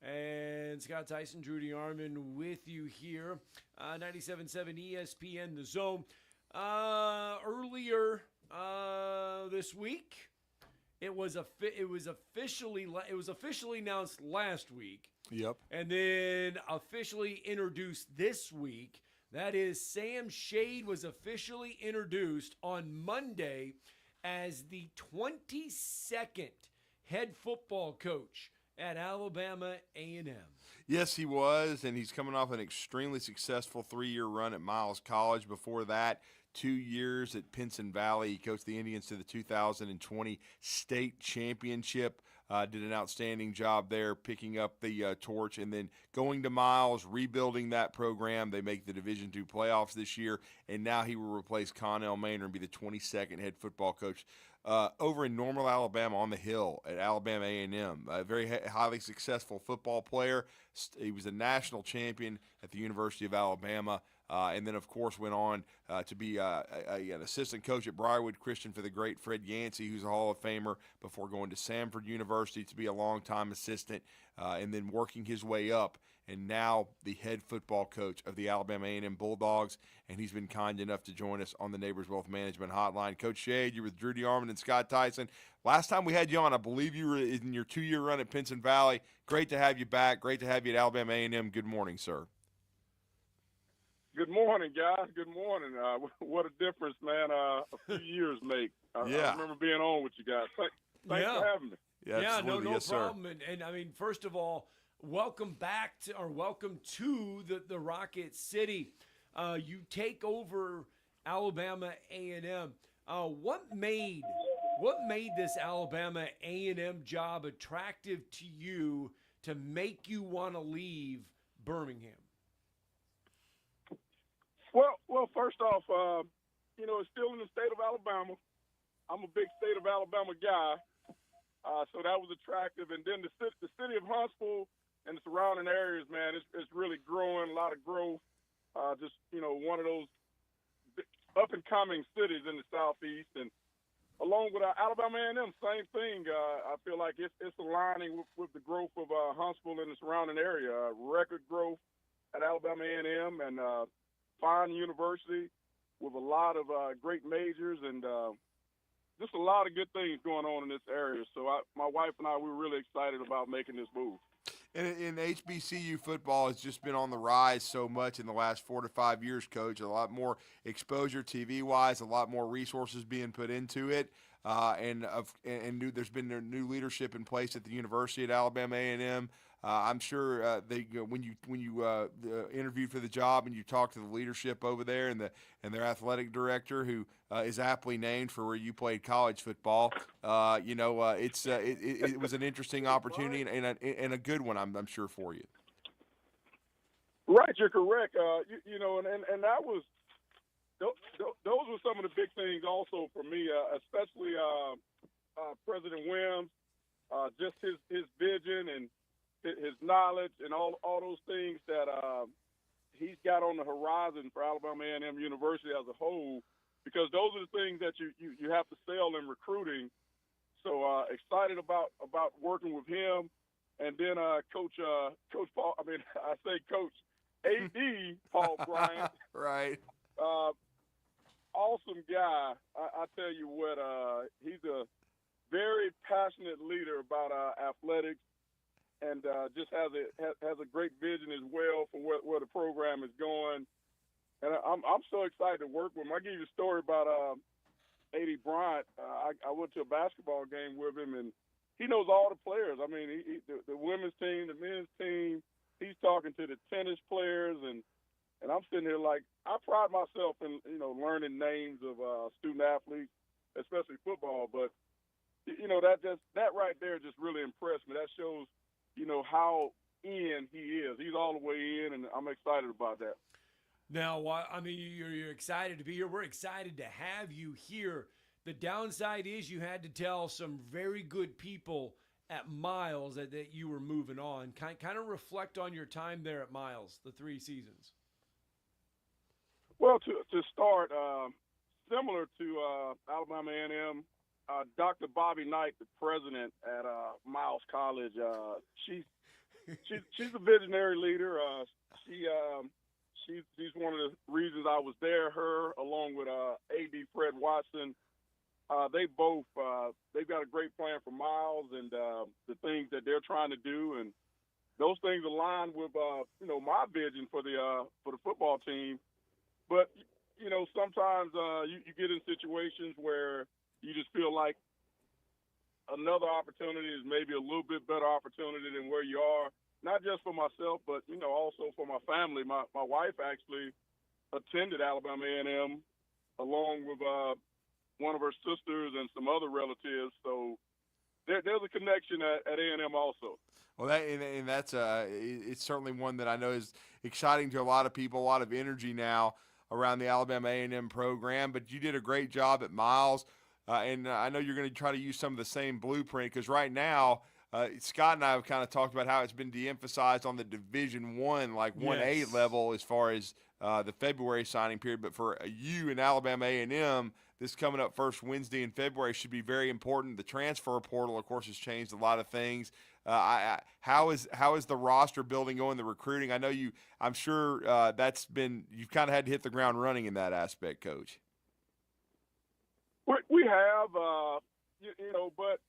And Scott Tyson, Drew DeArmond with you here. 97.7 ESPN The Zone. Earlier this week, it was officially announced last week. Yep. And then officially introduced this week. That is, Sam Shade was officially introduced on Monday as the 22nd head football coach at Alabama A&M. Yes, he was, and he's coming off an extremely successful 3-year run at Miles College. Before that, 2 years at Pinson Valley. He coached the Indians to the 2020 state championship. Did an outstanding job there, picking up the torch, and then going to Miles, rebuilding that program. They make the Division II playoffs this year, and now he will replace Connell Maynor and be the 22nd head football coach over in Normal, Alabama, on the Hill at Alabama A&M. A very highly successful football player. He was a national champion at the University of Alabama. And then, of course, went on to be an assistant coach at Briarwood Christian for the great Fred Yancey, who's a Hall of Famer, before going to Samford University to be a longtime assistant, and then working his way up. And now the head football coach of the Alabama A&M Bulldogs, and he's been kind enough to join us on the Neighbors Wealth Management Hotline. Coach Shade, you're with Drew DeArmond and Scott Tyson. Last time we had you on, I believe you were in your 2-year run at Pinson Valley. Great to have you back. Great to have you at Alabama A&M. Good morning, sir. Good morning, guys. Good morning. What a difference, man, a few years make. I remember being on with you guys. Thanks for having me. Yeah, no problem. And I mean, first of all, welcome to the Rocket City. You take over Alabama A&M. What made this Alabama A&M job attractive to you to make you want to leave Birmingham? Well, first off, it's still in the state of Alabama. I'm a big state of Alabama guy, so that was attractive. And then the city of Huntsville and the surrounding areas, man, it's really growing, a lot of growth. Just one of those up and coming cities in the southeast, and along with Alabama A&M, same thing. I feel like it's aligning with the growth of Huntsville and the surrounding area. Record growth at Alabama A&M, and fine university with a lot of great majors, and just a lot of good things going on in this area. So my wife and I, we were really excited about making this move. And HBCU football has just been on the rise so much in the last 4 to 5 years, Coach. A lot more exposure TV-wise, a lot more resources being put into it. There's been new leadership in place at the University at Alabama A&M. I'm sure when you interviewed for the job and you talked to the leadership over there and their athletic director, who is aptly named for where you played college football, it was an interesting opportunity and a good one, I'm sure, for you. Right, you're correct. And that was those were some of the big things also for me, especially President Wims, just his vision and his knowledge and all those things that he's got on the horizon for Alabama A&M University as a whole, because those are the things that you have to sell in recruiting. So excited about working with him, and then Coach Paul. I mean, I say Coach AD Paul Bryant. Right. Awesome guy. I tell you what, he's a very passionate leader about athletics, and just has a great vision as well for where the program is going. And I'm so excited to work with him. I'll give you a story about AD Bryant. I went to a basketball game with him, and he knows all the players. I mean, the women's team, the men's team. He's talking to the tennis players, and I'm sitting here like, I pride myself in learning names of student athletes, especially football. But that right there just really impressed me. That shows how in he is. He's all the way in, and I'm excited about that. Now, I mean, you're excited to be here. We're excited to have you here. The downside is you had to tell some very good people at Miles that you were moving on. Kind of reflect on your time there at Miles, the 3 seasons. Well, to start, similar to Alabama A&M, Dr. Bobby Knight, the president at Miles College, she's a visionary leader. She's one of the reasons I was there. Her, along with AD Fred Watson, they've got a great plan for Miles and the things that they're trying to do, and those things align with my vision for the football team. But sometimes you get in situations where you just feel like another opportunity is maybe a little bit better opportunity than where you are. Not just for myself, but also for my family. My wife actually attended Alabama A&M along with one of her sisters and some other relatives. So there's a connection at A&M also. Well, that's it's certainly one that I know is exciting to a lot of people. A lot of energy now around the Alabama A&M program. But you did a great job at Miles, and I know you're going to try to use some of the same blueprint, because right now. Scott and I have kind of talked about how it's been de-emphasized on the Division I, like 1A level as far as the February signing period. But for you and Alabama A&M, this coming up first Wednesday in February should be very important. The transfer portal, of course, has changed a lot of things. How is the roster building going, the recruiting? I know I'm sure you've kind of had to hit the ground running in that aspect, Coach. We have, but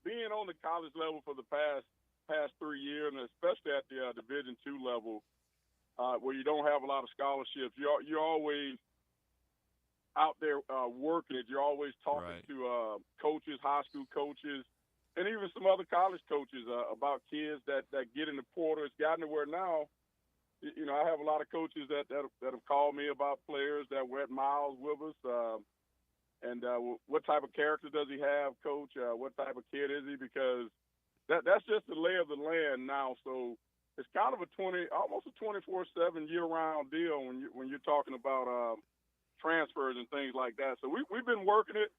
being on the college level for the past 3 years, and especially at the Division II level, where you don't have a lot of scholarships, you're always out there working it. You're always talking to coaches, high school coaches, and even some other college coaches about kids that get in the portal. It's gotten to where now, I have a lot of coaches that have called me about players that were at Miles with us. And what type of character does he have, Coach? What type of kid is he? Because that's just the lay of the land now. So it's kind of almost a 24/7 year-round deal when you're talking about transfers and things like that. So we've been working it,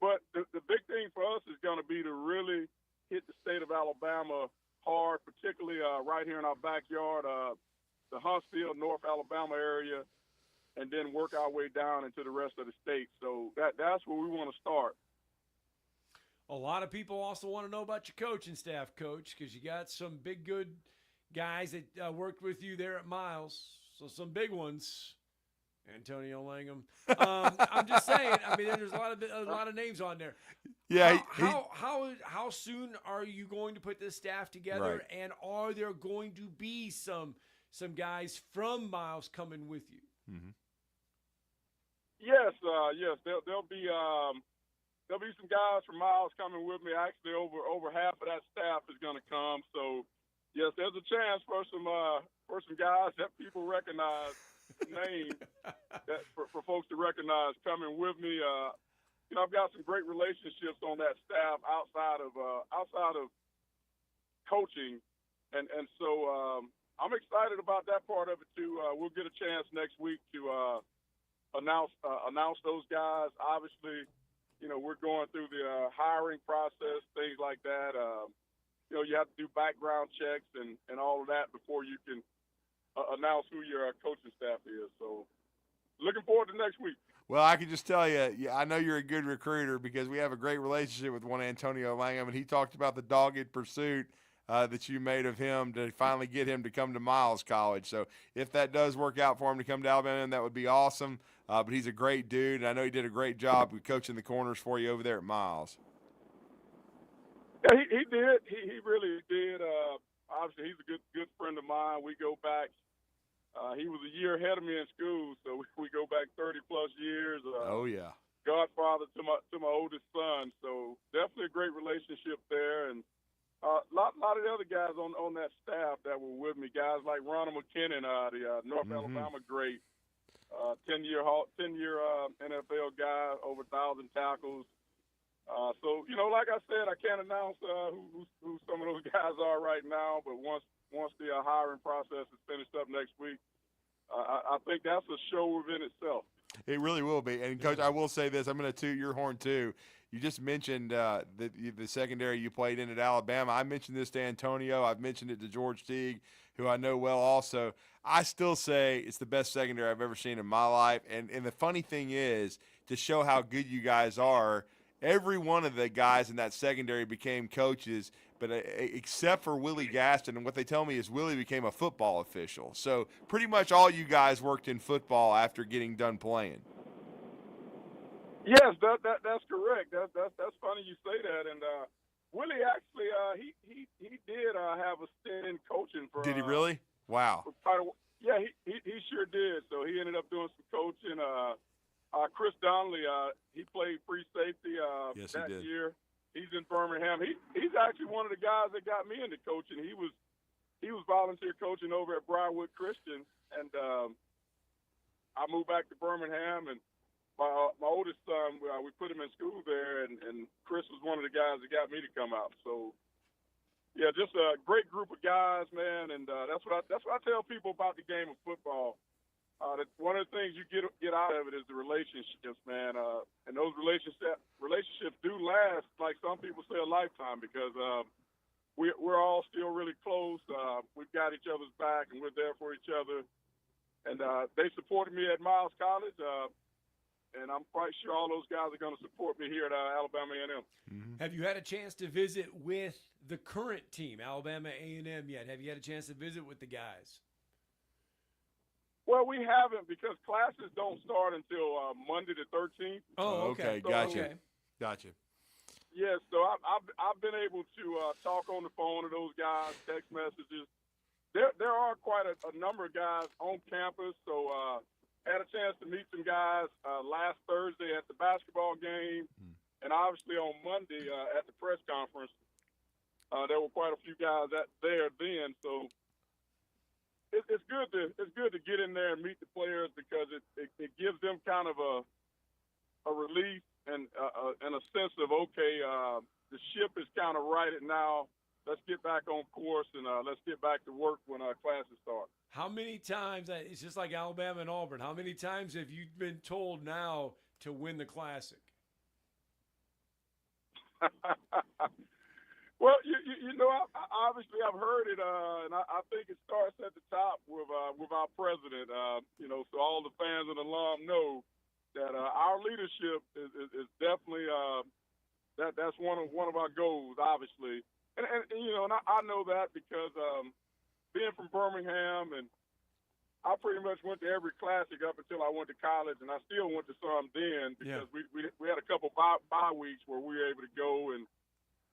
but the big thing for us is going to be to really hit the state of Alabama hard, particularly right here in our backyard, the Huntsville, North Alabama area, and then work our way down into the rest of the state. So that's where we want to start. A lot of people also want to know about your coaching staff, Coach, because you got some big, good guys that worked with you there at Miles. So some big ones. Antonio Langham. I'm just saying. I mean, there's a lot of names on there. Yeah. How soon are you going to put this staff together? Right. And are there going to be some guys from Miles coming with you? Mm-hmm. Yes. There'll be some guys from Miles coming with me. Actually, over half of that staff is going to come. So, yes, there's a chance for some guys that people recognize. Name that for folks to recognize coming with me. I've got some great relationships on that staff outside of coaching, and so I'm excited about that part of it too. We'll get a chance next week to announce those guys. Obviously, we're going through the hiring process, things like that. You have to do background checks and all of that before you can announce who your coaching staff is. So looking forward to next week. Well, I can just tell you, I know you're a good recruiter because we have a great relationship with one Antonio Langham, and he talked about the dogged pursuit that you made of him to finally get him to come to Miles College. So if that does work out for him to come to Alabama, that would be awesome. But he's a great dude, and I know he did a great job with coaching the corners for you over there at Miles. Yeah, he did. He really did. Obviously, he's a good friend of mine. We go back. He was a year ahead of me in school, so we go back 30-plus years. Oh, yeah. Godfather to my oldest son, so definitely a great relationship there. And a lot of the other guys on that staff that were with me, guys like Ronald McKinnon, the North Alabama great, 10-year NFL guy, over 1,000 tackles. So, like I said, I can't announce who some of those guys are right now, but once the hiring process is finished up next week, I think that's a show within itself. It really will be. And, Coach, I will say this. I'm going to toot your horn, too. You just mentioned the secondary you played in at Alabama. I mentioned this to Antonio. I've mentioned it to George Teague, who I know well also. I still say it's the best secondary I've ever seen in my life. And the funny thing is, to show how good you guys are, every one of the guys in that secondary became coaches, but except for Willie Gaston, and what they tell me is Willie became a football official. So pretty much all you guys worked in football after getting done playing. Yes, that's correct. That's funny you say that. And Willie actually he did have a stint in coaching for. Did he really? Wow. Yeah, he sure did. So he ended up doing some coaching. Chris Donnelly, he played free safety that year. He's in Birmingham. He's actually one of the guys that got me into coaching. He was volunteer coaching over at Briarwood Christian, and I moved back to Birmingham. And my oldest son, we put him in school there, and Chris was one of the guys that got me to come out. So yeah, just a great group of guys, man. And that's what I tell people about the game of football. One of the things you get out of it is the relationships, man. And those relationships do last, like some people say, a lifetime, because we're all still really close. We've got each other's back, and we're there for each other. And they supported me at Miles College, and I'm quite sure all those guys are going to support me here at Alabama A&M. Mm-hmm. Have you had a chance to visit with the current team, Alabama A&M, yet? Have you had a chance to visit with the guys? Well, we haven't, because classes don't start until Monday the 13th. Oh, okay. So, Gotcha. Yeah, so I've been able to talk on the phone to those guys, text messages. There are quite a number of guys on campus, so had a chance to meet some guys last Thursday at the basketball game, and obviously on Monday at the press conference. There were quite a few guys there then, so. It's good to get in there and meet the players, because it gives them kind of a relief and a sense of, okay, the ship is kind of righted now. Let's get back on course, and let's get back to work when our classes start. How many times, it's just like Alabama and Auburn, how many times have you been told now to win the Classic? Well, obviously I've heard it, and I think it starts at the top with our president. So all the fans and alum know that our leadership is definitely that's one of our goals, obviously. And I know that because being from Birmingham, and I pretty much went to every classic up until I went to college, and I still went to some then because we had a couple bye weeks where we were able to go and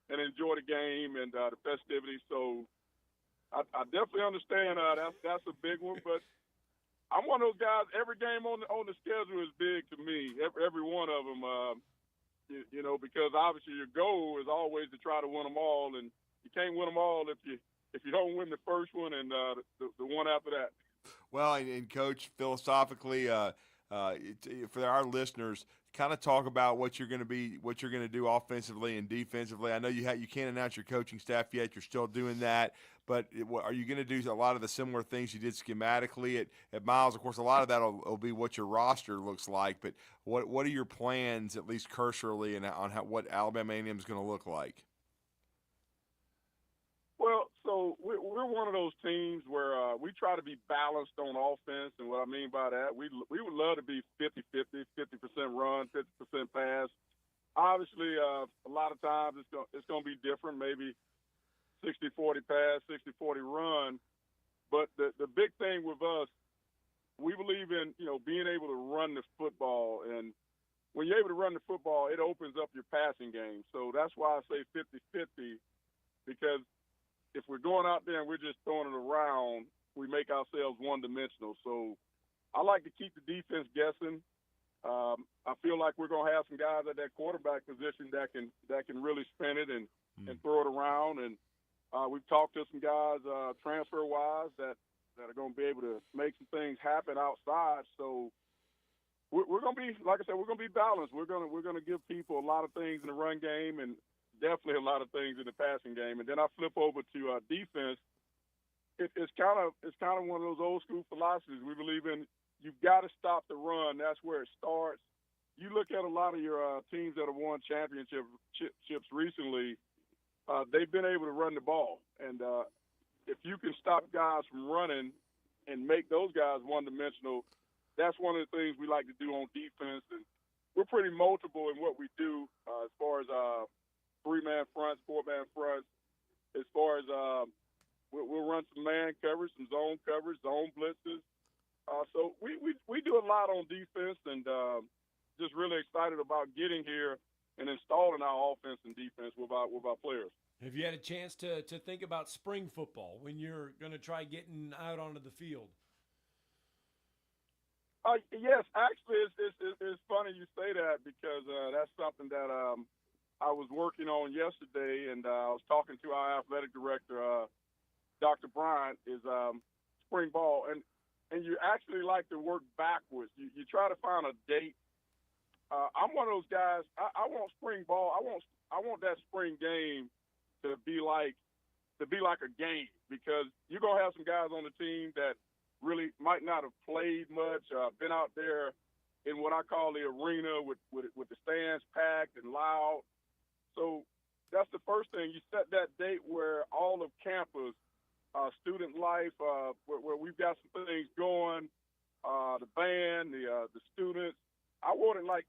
enjoy the game and the festivities. So I definitely understand that's a big one, but I'm one of those guys. Every game on the schedule is big to me. Every one of them, because obviously your goal is always to try to win them all, and you can't win them all if you don't win the first one and the one after that. Well, and Coach, philosophically, for our listeners, kind of talk about what you're going to do offensively and defensively. I know you can't announce your coaching staff yet; you're still doing that. But are you going to do a lot of the similar things you did schematically at Miles? Of course, a lot of that will be what your roster looks like. But what are your plans, at least cursorily, and on what Alabama A&M is going to look like? Well, so we're one of those teams where we try to be balanced on offense, and what I mean by that, we would love to be 50-50, 50% run, 50% pass. Obviously, a lot of times it's going to be different, maybe 60-40 pass, 60-40 run. But the big thing with us, we believe in being able to run the football, and when you're able to run the football, it opens up your passing game. So that's why I say 50-50, because if we're going out there and we're just throwing it around, we make ourselves one-dimensional. So I like to keep the defense guessing. I feel like we're going to have some guys at that quarterback position that can really spin it and throw it around. And we've talked to some guys transfer-wise that are going to be able to make some things happen outside. So we're going to be, like I said, we're going to be balanced. We're going to give people a lot of things in the run game and definitely a lot of things in the passing game. And then I flip over to defense. It's kind of one of those old school philosophies. We believe in you've got to stop the run. That's where it starts. You look at a lot of your teams that have won championships recently. They've been able to run the ball, and if you can stop guys from running and make those guys one-dimensional, that's one of the things we like to do on defense. And we're pretty multiple in what we do as far as three-man fronts, four-man fronts. As far as we'll run some man coverage, some zone coverage, zone blitzes. So we do a lot on defense, and just really excited about getting here and installing our offense and defense with our players. Have you had a chance to think about spring football when you're going to try getting out onto the field? Yes, actually, it's funny you say that because that's something that I was working on yesterday, and I was talking to our athletic director, Dr. Bryant, is spring ball, and you actually like to work backwards. You try to find a date. I'm one of those guys. I want spring ball. I want that spring game to be like a game, because you're gonna have some guys on the team that really might not have played much, been out there in what I call the arena with the stands packed and loud. So that's the first thing. You set that date where all of campus, student life, where we've got some things going, the band, the students. I want it like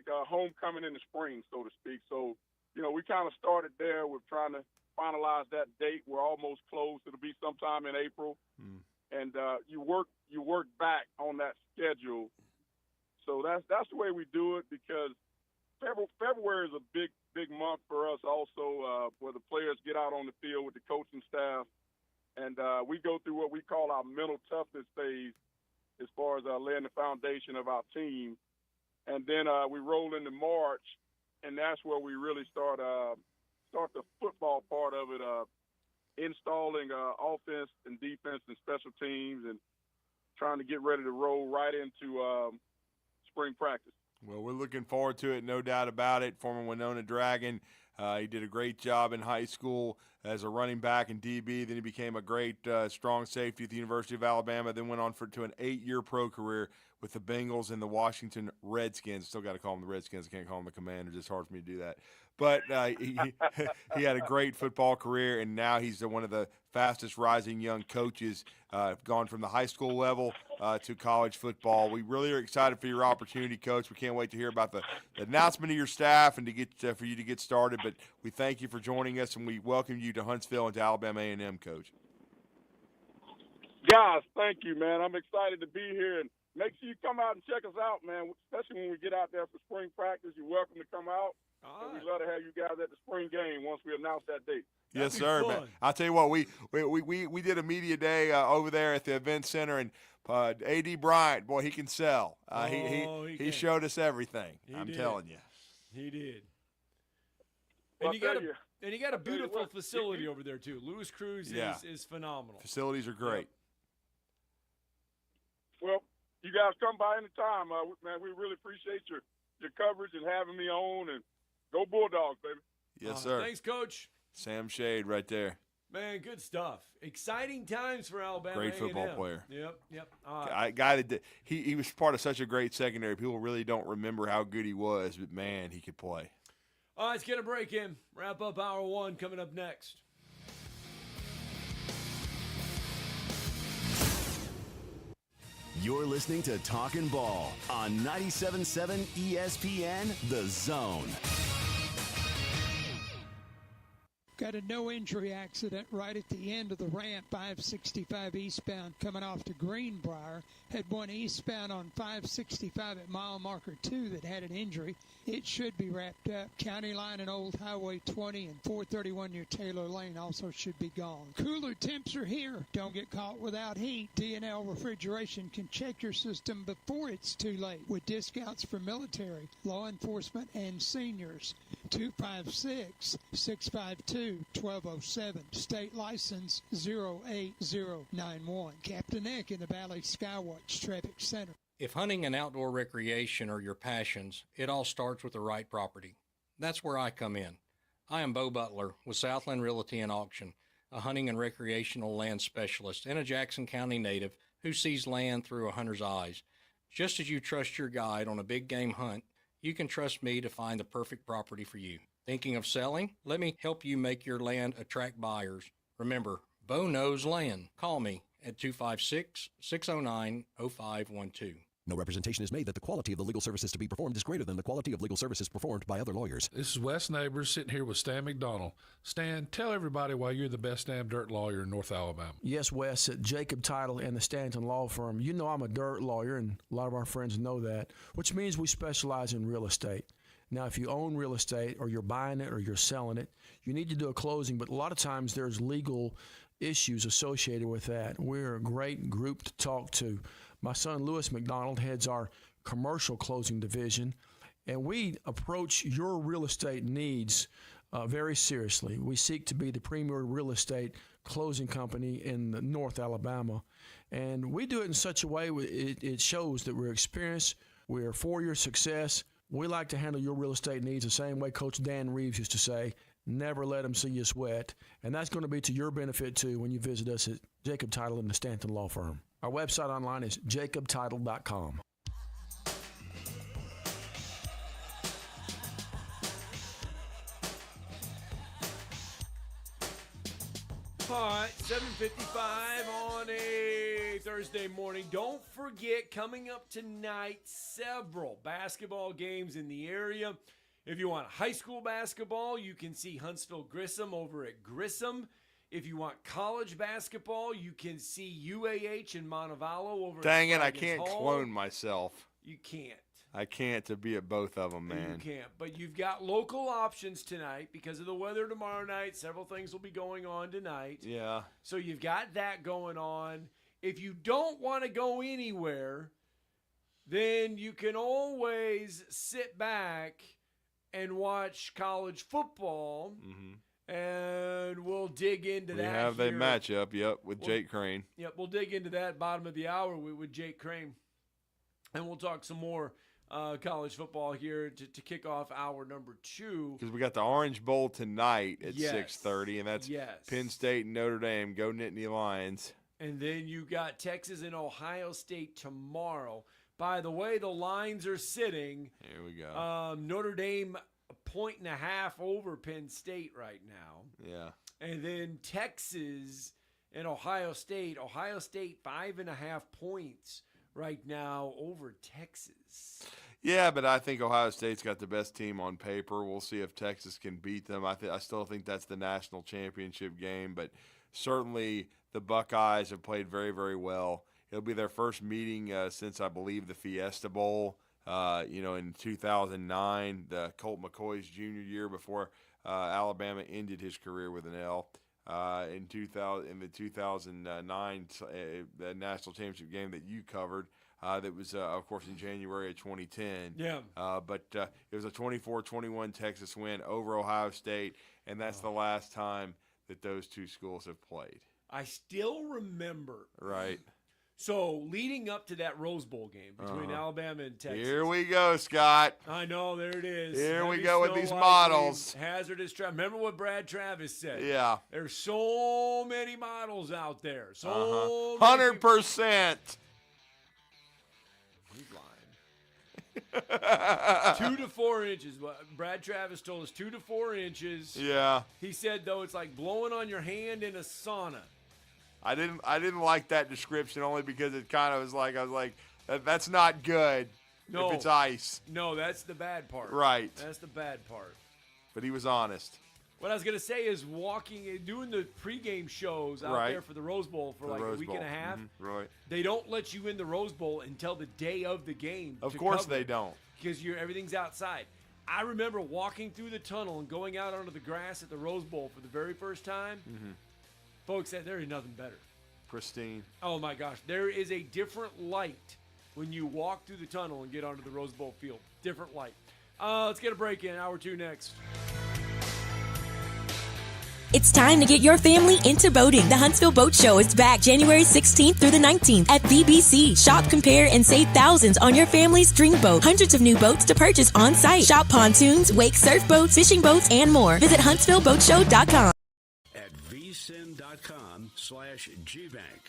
homecoming in the spring, so to speak. So, we kind of started there. We're trying to finalize that date. We're almost close. It'll be sometime in April, and you work back on that schedule. So that's the way we do it, because February is a big month for us also, where the players get out on the field with the coaching staff, and we go through what we call our mental toughness phase as far as laying the foundation of our team. And then we roll into March, and that's where we really start the football part of it, installing offense and defense and special teams, and trying to get ready to roll right into spring practice. Well, we're looking forward to it, no doubt about it. Former Winona Dragon. He did a great job in high school as a running back and DB. Then he became a great strong safety at the University of Alabama, then went on to an 8-year pro career with the Bengals and the Washington Redskins. Still got to call them the Redskins. I can't call them the Commanders. It's hard for me to do that. But he had a great football career, and now he's one of the fastest rising young coaches, gone from the high school level to college football. We really are excited for your opportunity, Coach. We can't wait to hear about the announcement of your staff and to get for you to get started. But we thank you for joining us, and we welcome you to Huntsville and to Alabama A&M, Coach. Guys, thank you, man. I'm excited to be here, and make sure you come out and check us out, man, especially when we get out there for spring practice. You're welcome to come out. And we'd love to have you guys at the spring game once we announce that date. Yes, sir, man. I'll tell you what, we did a media day over there at the event center, and A.D. Bryant, boy, he can sell. He showed us everything. I'm telling you. He did. Well, And you got a beautiful facility over there, too. Louis Cruz is phenomenal. Facilities are great. Well, you guys come by anytime. Man, we really appreciate your coverage and having me on. And go Bulldogs, baby. Yes, sir. Thanks, Coach. Sam Shade right there. Man, good stuff. Exciting times for Alabama. Great football A&M. player. Yep. Guy that did, he was part of such a great secondary. People really don't remember how good he was, but, man, he could play. All right, let's get a break in. Wrap up hour one coming up next. You're listening to Talkin' Ball on 97.7 ESPN, The Zone. Got a no-injury accident right at the end of the ramp, 565 eastbound coming off to Greenbrier. Had one eastbound on 565 at mile marker 2 that had an injury. It should be wrapped up. County Line and Old Highway 20 and 431 near Taylor Lane also should be gone. Cooler temps are here. Don't get caught without heat. D&L Refrigeration can check your system before it's too late with discounts for military, law enforcement, and seniors. 256-652-1207. State license 08091. Captain Nick in the Valley Skywatch Traffic Center. If hunting and outdoor recreation are your passions, it all starts with the right property. That's where I come in. I am Bo Butler with Southland Realty and Auction, a hunting and recreational land specialist and a Jackson County native who sees land through a hunter's eyes. Just as you trust your guide on a big game hunt, you can trust me to find the perfect property for you. Thinking of selling? Let me help you make your land attract buyers. Remember, Bo knows land. Call me at 256-609-0512. No representation is made that the quality of the legal services to be performed is greater than the quality of legal services performed by other lawyers. This is Wes Neighbors sitting here with Stan McDonald. Stan, tell everybody why you're the best damn dirt lawyer in North Alabama. Yes, Wes, at Jacob Title and the Stanton Law Firm. You know I'm a dirt lawyer, and a lot of our friends know that, which means we specialize in real estate. Now, if you own real estate or you're buying it or you're selling it, you need to do a closing, but a lot of times there's legal issues associated with that. We're a great group to talk to. My son, Lewis McDonald, heads our commercial closing division, and we approach your real estate needs very seriously. We seek to be the premier real estate closing company in North Alabama, and we do it in such a way it shows that we're experienced, we're for your success. We like to handle your real estate needs the same way Coach Dan Reeves used to say, never let them see you sweat. And that's going to be to your benefit, too, when you visit us at Jacob Title and the Stanton Law Firm. Our website online is jacobtitle.com. All right, 7:55 on a Thursday morning. Don't forget, coming up tonight, several basketball games in the area. If you want high school basketball, you can see Huntsville Grissom over at Grissom. If you want college basketball, you can see UAH and Montevallo over Dang it, at I can't Hall. clone myself. You can't. I can't to be at both of them, man. You can't. But you've got local options tonight because of the weather tomorrow night. Several things will be going on tonight. Yeah. So you've got that going on. If you don't want to go anywhere, then you can always sit back and watch college football. Mm-hmm. And we'll dig into that. We have that matchup, with Jake Crane. Yep, we'll dig into that bottom of the hour with Jake Crane. And we'll talk some more college football here to kick off hour number 2. Because we got the Orange Bowl tonight at 6:30, and that's Penn State and Notre Dame. Go Nittany Lions. And then you got Texas and Ohio State tomorrow. By the way, the lines are sitting. Here we go. Notre Dame 1.5 over Penn State right now. Yeah. And then Texas and Ohio State. Ohio State 5.5 points right now over Texas. Yeah, but I think Ohio State's got the best team on paper. We'll see if Texas can beat them. I still think that's the national championship game, but certainly the Buckeyes have played very, very well. It'll be their first meeting since, I believe, the Fiesta Bowl, in 2009, the Colt McCoy's junior year before Alabama ended his career with an L. In the 2009 the national championship game that you covered, that was, of course, in January of 2010. Yeah. But it was a 24-21 Texas win over Ohio State, and that's the last time that those two schools have played. I still remember. Right. So leading up to that Rose Bowl game between Alabama and Texas. Here we go, Scott. I know, there it is. Here we Heavy go with snow, these light models. wind, hazardous travel. Remember what Brad Travis said? Yeah. There's so many models out there. So many 100%. He's lying. 2 to 4 inches. Brad Travis told us 2 to 4 inches. Yeah. He said, though, it's like blowing on your hand in a sauna. I didn't like that description only because it kind of was like, I was like, that's not good if it's ice. No, that's the bad part. Right. That's the bad part. But he was honest. What I was going to say is doing the pregame shows out there for the Rose Bowl for like a week and a half. Right. They don't let you in the Rose Bowl until the day of the game. Of course they don't. Because everything's outside. I remember walking through the tunnel and going out onto the grass at the Rose Bowl for the very first time. Mm-hmm. Folks said there is nothing better. Pristine. Oh, my gosh. There is a different light when you walk through the tunnel and get onto the Rose Bowl field. Different light. Let's get a break in. Hour 2 next. It's time to get your family into boating. The Huntsville Boat Show is back January 16th through the 19th at BBC. Shop, compare, and save thousands on your family's dream boat. Hundreds of new boats to purchase on site. Shop pontoons, wake surf boats, fishing boats, and more. Visit HuntsvilleBoatShow.com. At vsin.com/gbank.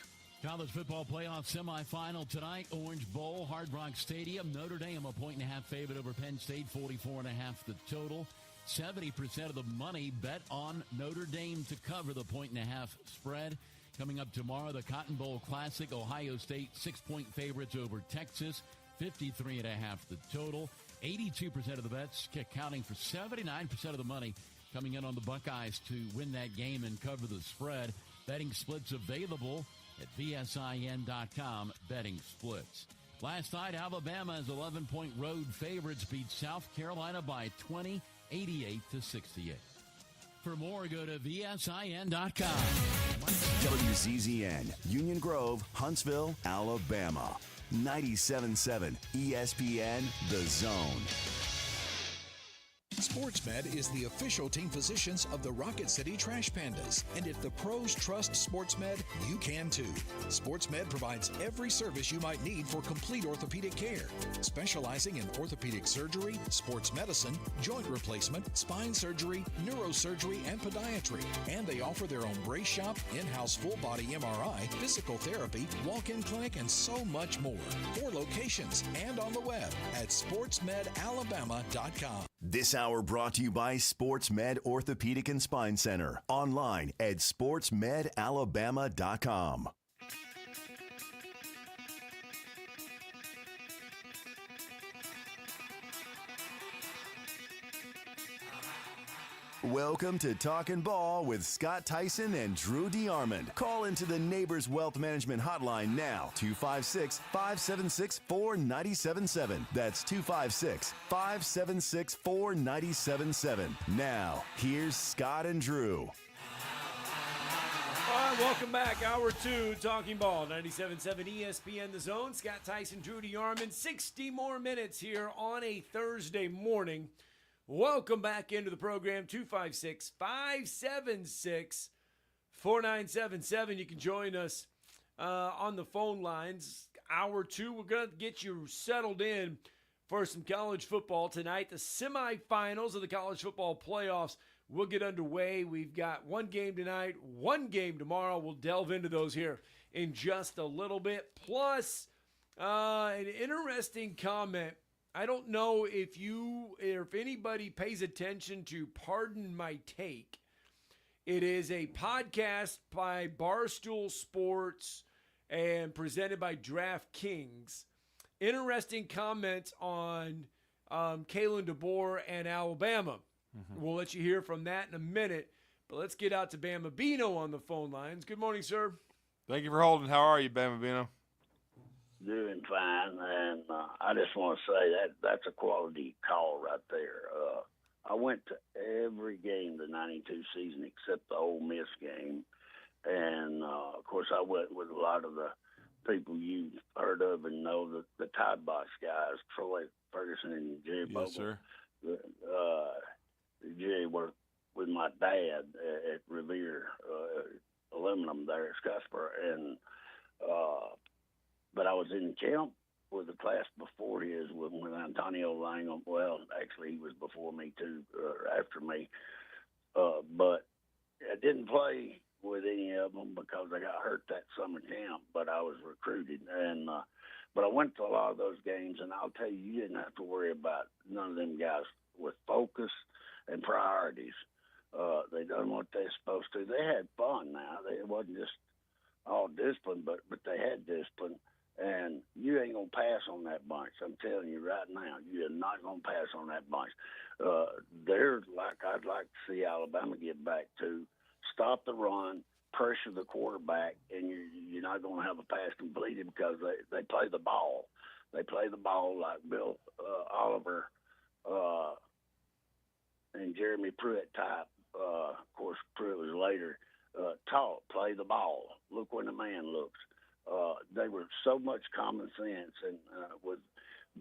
College football playoff semifinal tonight. Orange Bowl, Hard Rock Stadium. Notre Dame a 1.5 favorite over Penn State, 44.5 the total. 70% of the money bet on Notre Dame to cover the 1.5 spread. Coming up tomorrow, the Cotton Bowl Classic. Ohio State 6-point favorites over Texas, 53.5 the total. 82% of the bets, accounting for 79% of the money, coming in on the Buckeyes to win that game and cover the spread. Betting splits available at vsin.com. Betting splits. Last night, Alabama as 11-point road favorites beat South Carolina by 20, 88-68. For more, go to vsin.com. WZZN, Union Grove, Huntsville, Alabama. 97.7 ESPN, The Zone. SportsMed is the official team physicians of the Rocket City Trash Pandas. And if the pros trust SportsMed, you can too. SportsMed provides every service you might need for complete orthopedic care, specializing in orthopedic surgery, sports medicine, joint replacement, spine surgery, neurosurgery, and podiatry. And they offer their own brace shop, in-house full-body MRI, physical therapy, walk-in clinic, and so much more. 4 locations and on the web at sportsmedalabama.com. This hour brought to you by SportsMed Orthopedic and Spine Center. Online at sportsmedalabama.com. Welcome to Talkin' Ball with Scott Tyson and Drew DeArmond. Call into the Neighbors Wealth Management Hotline now, 256-576-4977. That's 256-576-4977. Now, here's Scott and Drew. All right, welcome back. Hour 2, Talking Ball, 97.7 ESPN The Zone. Scott Tyson, Drew DeArmond. 60 more minutes here on a Thursday morning. Welcome back into the program, 256-576-4977. You can join us on the phone lines. Hour 2, we're going to get you settled in for some college football tonight. The semifinals of the college football playoffs will get underway. We've got one game tonight, one game tomorrow. We'll delve into those here in just a little bit. Plus, an interesting comment. I don't know if anybody pays attention to Pardon My Take. It is a podcast by Barstool Sports and presented by DraftKings. Interesting comments on Kalen DeBoer and Alabama. Mm-hmm. We'll let you hear from that in a minute. But let's get out to Bama Bino on the phone lines. Good morning, sir. Thank you for holding. How are you, Bama Bino? Doing fine, and I just want to say that's a quality call right there. I went to every game the '92 season except the Ole Miss game, and of course I went with a lot of the people you've heard of and know, the Tide Box guys, Troy Ferguson and Jerry Bogle. Yes, sir. Jerry worked with my dad at Revere Aluminum there at Scottsboro, and but I was in camp with the class before his with Antonio Langham. Well, actually, he was before me too, after me. But I didn't play with any of them because I got hurt that summer camp. But I was recruited, and but I went to a lot of those games, and I'll tell you, you didn't have to worry about none of them guys with focus and priorities. They done what they're supposed to. They had fun now. It wasn't just all discipline, but they had discipline. And you ain't going to pass on that bunch. I'm telling you right now, you are not going to pass on that bunch. They're like I'd like to see Alabama get back to. Stop the run, pressure the quarterback, and you're not going to have a pass completed because they play the ball. They play the ball like Bill Oliver and Jeremy Pruitt type. Of course, Pruitt was later taught, play the ball. Look when the man looks. They were so much common sense, and with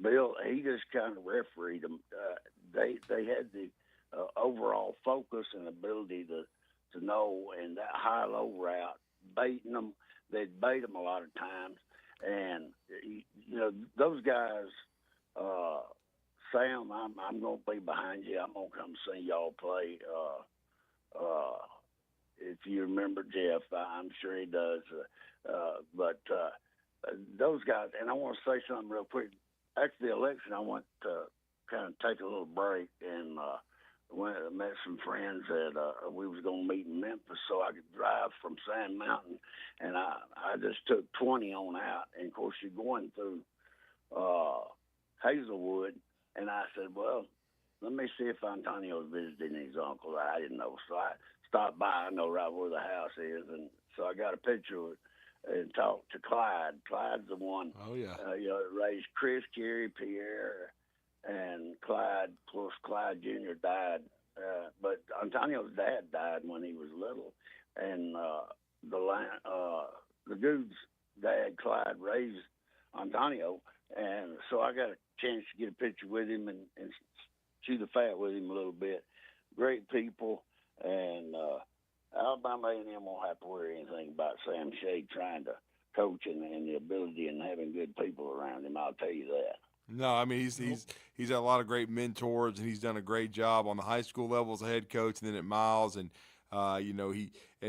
Bill, he just kind of refereed them. They had the overall focus and ability to know, and that high-low route, baiting them. They'd bait them a lot of times, and those guys. Sam, I'm going to be behind you. I'm going to come see y'all play. If you remember Jeff, I'm sure he does. But those guys, and I want to say something real quick. After the election, I went to kind of take a little break and met some friends that we was going to meet in Memphis so I could drive from Sand Mountain. And I just took 20 on out. And, of course, you're going through Hazelwood. And I said, well, let me see if Antonio's visiting his uncle. I didn't know. So I stopped by. I know right where the house is. And so I got a picture of it and talked to Clyde. Clyde's the one that raised Chris, Kerry, Pierre, and Clyde. Of course, Clyde Jr. died. But Antonio's dad died when he was little. And the dude's dad, Clyde, raised Antonio. And so I got a chance to get a picture with him and chew the fat with him a little bit. Great people, and Alabama A&M won't have to worry anything about Sam Shade trying to coach and the ability and having good people around him. I'll tell you that. No, I mean he's had a lot of great mentors, and he's done a great job on the high school level as a head coach, and then at Miles, and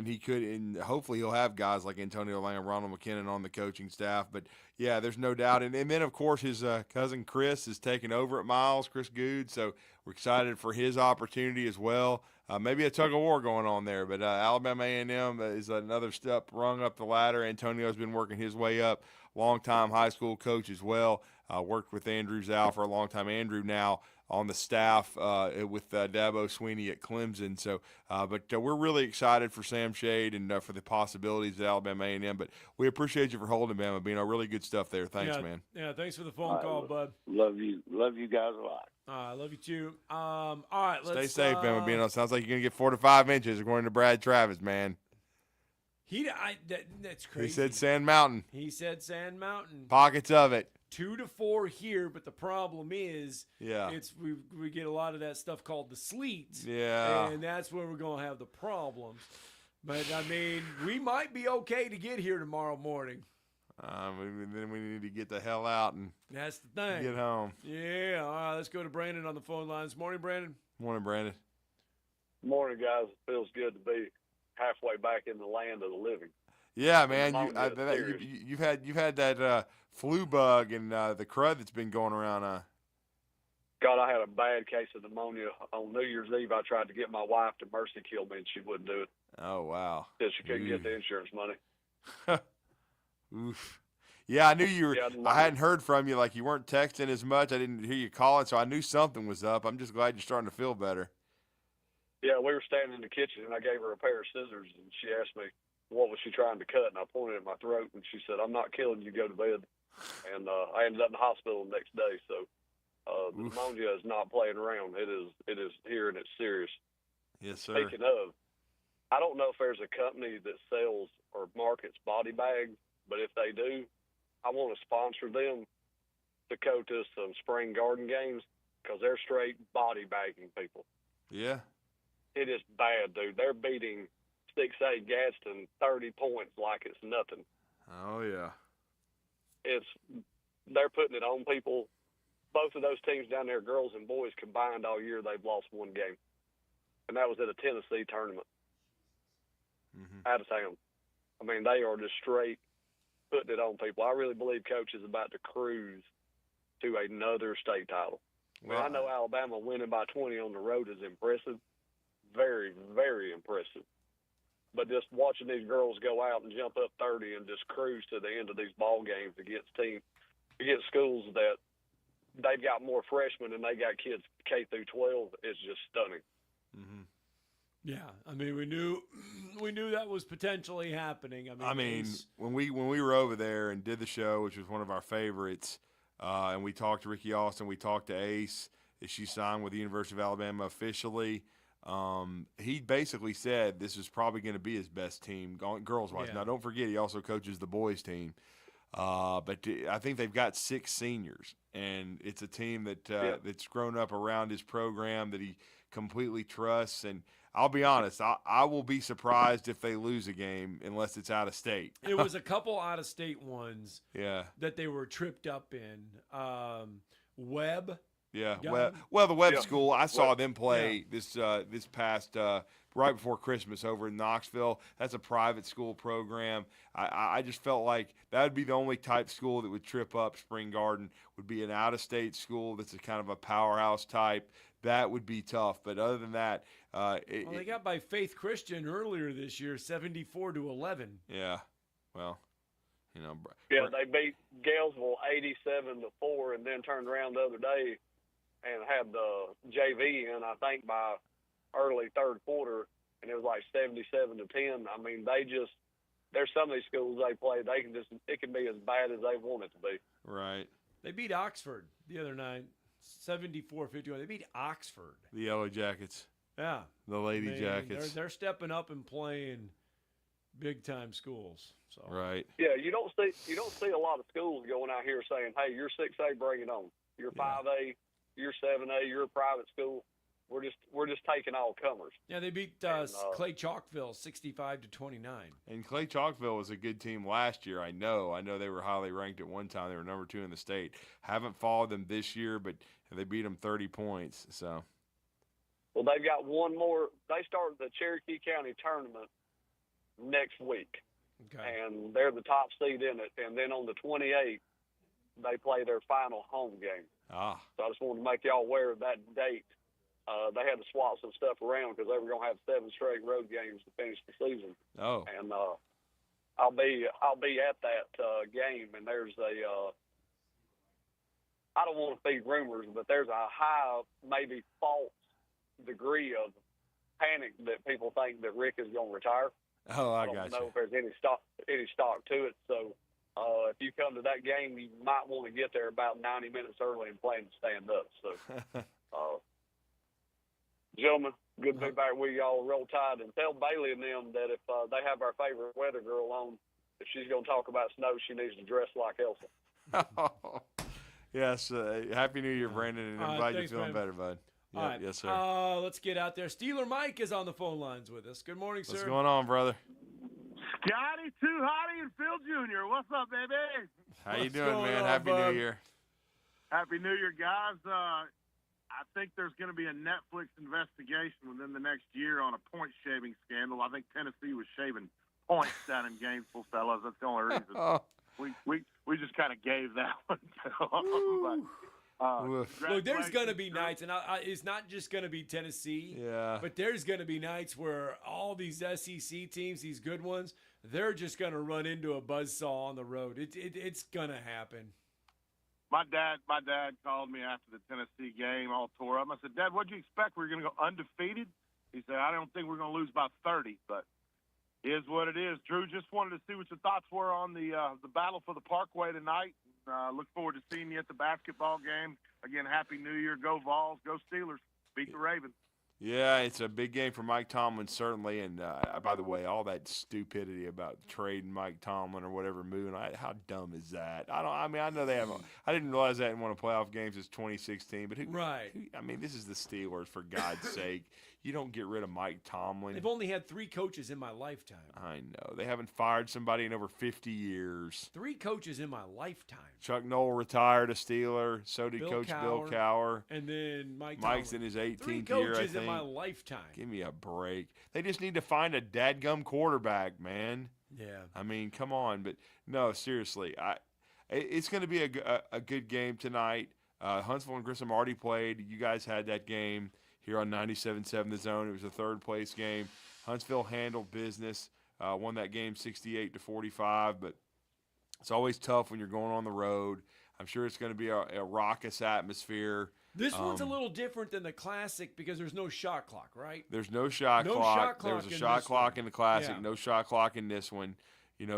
he could, and hopefully he'll have guys like Antonio Lang and Ronald McKinnon on the coaching staff. But yeah, there's no doubt. And then of course his cousin Chris is taking over at Miles, Chris Good. So we're excited for his opportunity as well. Maybe a tug of war going on there, but Alabama A&M is another step rung up the ladder. Antonio's been working his way up, longtime high school coach as well. Worked with Andrew Zhao for a long time. Andrew now on the staff with Dabo Sweeney at Clemson. So, but we're really excited for Sam Shade and for the possibilities at Alabama A&M. But we appreciate you for holding, Bama Bino. Really good stuff there. Thanks, man. Yeah, thanks for the phone call, bud. Love you guys a lot. I love you too. All right, Stay safe, Bama Bino. Sounds like you're gonna get 4 to 5 inches according to Brad Travis, man. That's crazy. He said Sand Mountain. He said Sand Mountain. Pockets of it. 2 to 4 here, but the problem is, it's we get a lot of that stuff called the sleets. Yeah, and that's where we're gonna have the problems. But I mean, we might be okay to get here tomorrow morning. Then we need to get the hell out and that's the thing. Get home. Yeah. All right. Let's go to Brandon on the phone lines. Morning, Brandon. Morning, Brandon. Morning, guys. It feels good to be halfway back in the land of the living. Yeah, man. You've had that flu bug and the crud that's been going around. God, I had a bad case of pneumonia on New Year's Eve. I tried to get my wife to mercy kill me, and she wouldn't do it. Oh, wow. Said she couldn't get the insurance money. Oof. Yeah, I knew you were. I hadn't heard from you. Like you weren't texting as much. I didn't hear you calling, so I knew something was up. I'm just glad you're starting to feel better. Yeah, we were standing in the kitchen, and I gave her a pair of scissors, and she asked me, what was she trying to cut? And I pointed at my throat, and she said, I'm not killing you, go to bed. And I ended up in the hospital the next day. So the pneumonia is not playing around. It is here, and it's serious. Yes, sir. Speaking of, I don't know if there's a company that sells or markets body bags, but if they do, I want to sponsor them to go to some spring garden games because they're straight body bagging people. Yeah. It is bad, dude. They're beating 6A Gadsden 30 points like it's nothing. Oh, yeah. They're putting it on people. Both of those teams down there, girls and boys combined all year, they've lost one game. And that was at a Tennessee tournament out of town. I mean, they are just straight putting it on people. I really believe Coach is about to cruise to another state title. I know Alabama winning by 20 on the road is impressive. Very, very impressive. But just watching these girls go out and jump up 30 and just cruise to the end of these ball games against schools that they've got more freshmen and they got kids K through 12 is just stunning. Mm-hmm. Yeah, I mean, we knew that was potentially happening. I mean, when we were over there and did the show, which was one of our favorites, and we talked to Ricky Austin, we talked to Ace, as she signed with the University of Alabama officially. He basically said this is probably going to be his best team, girls-wise. Yeah. Now, don't forget, he also coaches the boys' team. But I think they've got 6 seniors, and it's a team that's grown up around his program that he completely trusts. And I'll be honest, I will be surprised if they lose a game unless it's out of state. It was a couple out-of-state ones that they were tripped up in. Webb. Yeah, Got well, the Webb School, I saw them play this past right before Christmas over in Knoxville. That's a private school program. I just felt like that would be the only type school that would trip up Spring Garden, would be an out-of-state school that's a kind of a powerhouse type. That would be tough. But other than that, they got by Faith Christian earlier this year, 74-11. Yeah, well, you know. Yeah, they beat Galesville 87-4, and then turned around the other day and had the JV in, I think, by early third quarter, and it was like 77-10. I mean, there's some of these schools they play, it can be as bad as they want it to be. Right. They beat Oxford the other night, 74-51. They beat Oxford. The Yellow Jackets. Yeah. The Lady Jackets. They're stepping up and playing big-time schools. So. Right. Yeah, you don't see a lot of schools going out here saying, hey, you're 6A, bring it on. You're 5A, you're 7A, you're a private school. We're just taking all comers. Yeah, they beat Clay Chalkville 65-29. And Clay Chalkville was a good team last year. I know they were highly ranked at one time. They were number 2 in the state. Haven't followed them this year, but they beat them 30 points. So. Well, they've got one more. They start the Cherokee County tournament next week, and they're the top seed in it. And then on the 28th, they play their final home game. So I just wanted to make y'all aware of that date. They had to swap some stuff around because they were going to have 7 straight road games to finish the season. Oh. And I'll be at that game, and there's I don't want to feed rumors, but there's a high, maybe false degree of panic that people think that Rick is going to retire. Oh, I don't got know you. if there's any stock to it. So if you come to that game, you might want to get there about 90 minutes early and plan to stand up. So, gentlemen, good to be back with y'all. Roll Tide, and tell Bailey and them that if they have our favorite weather girl on, if she's going to talk about snow, she needs to dress like Elsa. Yes. Happy New Year, Brandon, and I'm glad you're thanks, feeling man. better, bud. All right. Yes, sir. Let's get out there. Steeler Mike is on the phone lines with us. Good morning, sir. What's going on, brother? Scotty, Too Hottie, and Phil Jr. What's up, baby? How you doing, man? Happy New Year. Happy New Year, guys. I think there's going to be a Netflix investigation within the next year on a point-shaving scandal. I think Tennessee was shaving points down in Gainesville, fellas. That's the only reason. We just kind of gave that one to them. Look, there's going to be nights, and it's not just going to be Tennessee, but there's going to be nights where all these SEC teams, these good ones, they're just going to run into a buzzsaw on the road. It's going to happen. My dad called me after the Tennessee game, all tore up. I said, Dad, what'd you expect? We're going to go undefeated? He said, I don't think we're going to lose by 30, but Is what it is. Drew, just wanted to see what your thoughts were on the battle for the Parkway tonight. Look forward to seeing you at the basketball game. Again, Happy New Year. Go Vols. Go Steelers. Beat the Ravens. Yeah, it's a big game for Mike Tomlin, certainly. And, by the way, all that stupidity about trading Mike Tomlin or whatever moving, how dumb is that? I know they have – I didn't realize that in one of the playoff games is 2016. But this is the Steelers, for God's sake. You don't get rid of Mike Tomlin. They've only had 3 coaches in my lifetime. I know. They haven't fired somebody in over 50 years. 3 coaches in my lifetime. Chuck Noll retired a Steeler. So did Coach Bill Cowher. And then Mike's in his 18th 3 year, I coaches think. in my lifetime. Give me a break. They just need to find a dadgum quarterback, man. Yeah. I mean, come on. But, no, seriously. It's going to be a good game tonight. Huntsville and Grissom already played. You guys had that game here on 97.7 The Zone. It was a third-place game. Huntsville handled business, won that game 68-45, but it's always tough when you're going on the road. I'm sure it's going to be a raucous atmosphere. This one's a little different than the Classic because there's no shot clock, right? There's no shot clock. Shot clock. There was a shot clock in the Classic, Yeah. no shot clock in this one.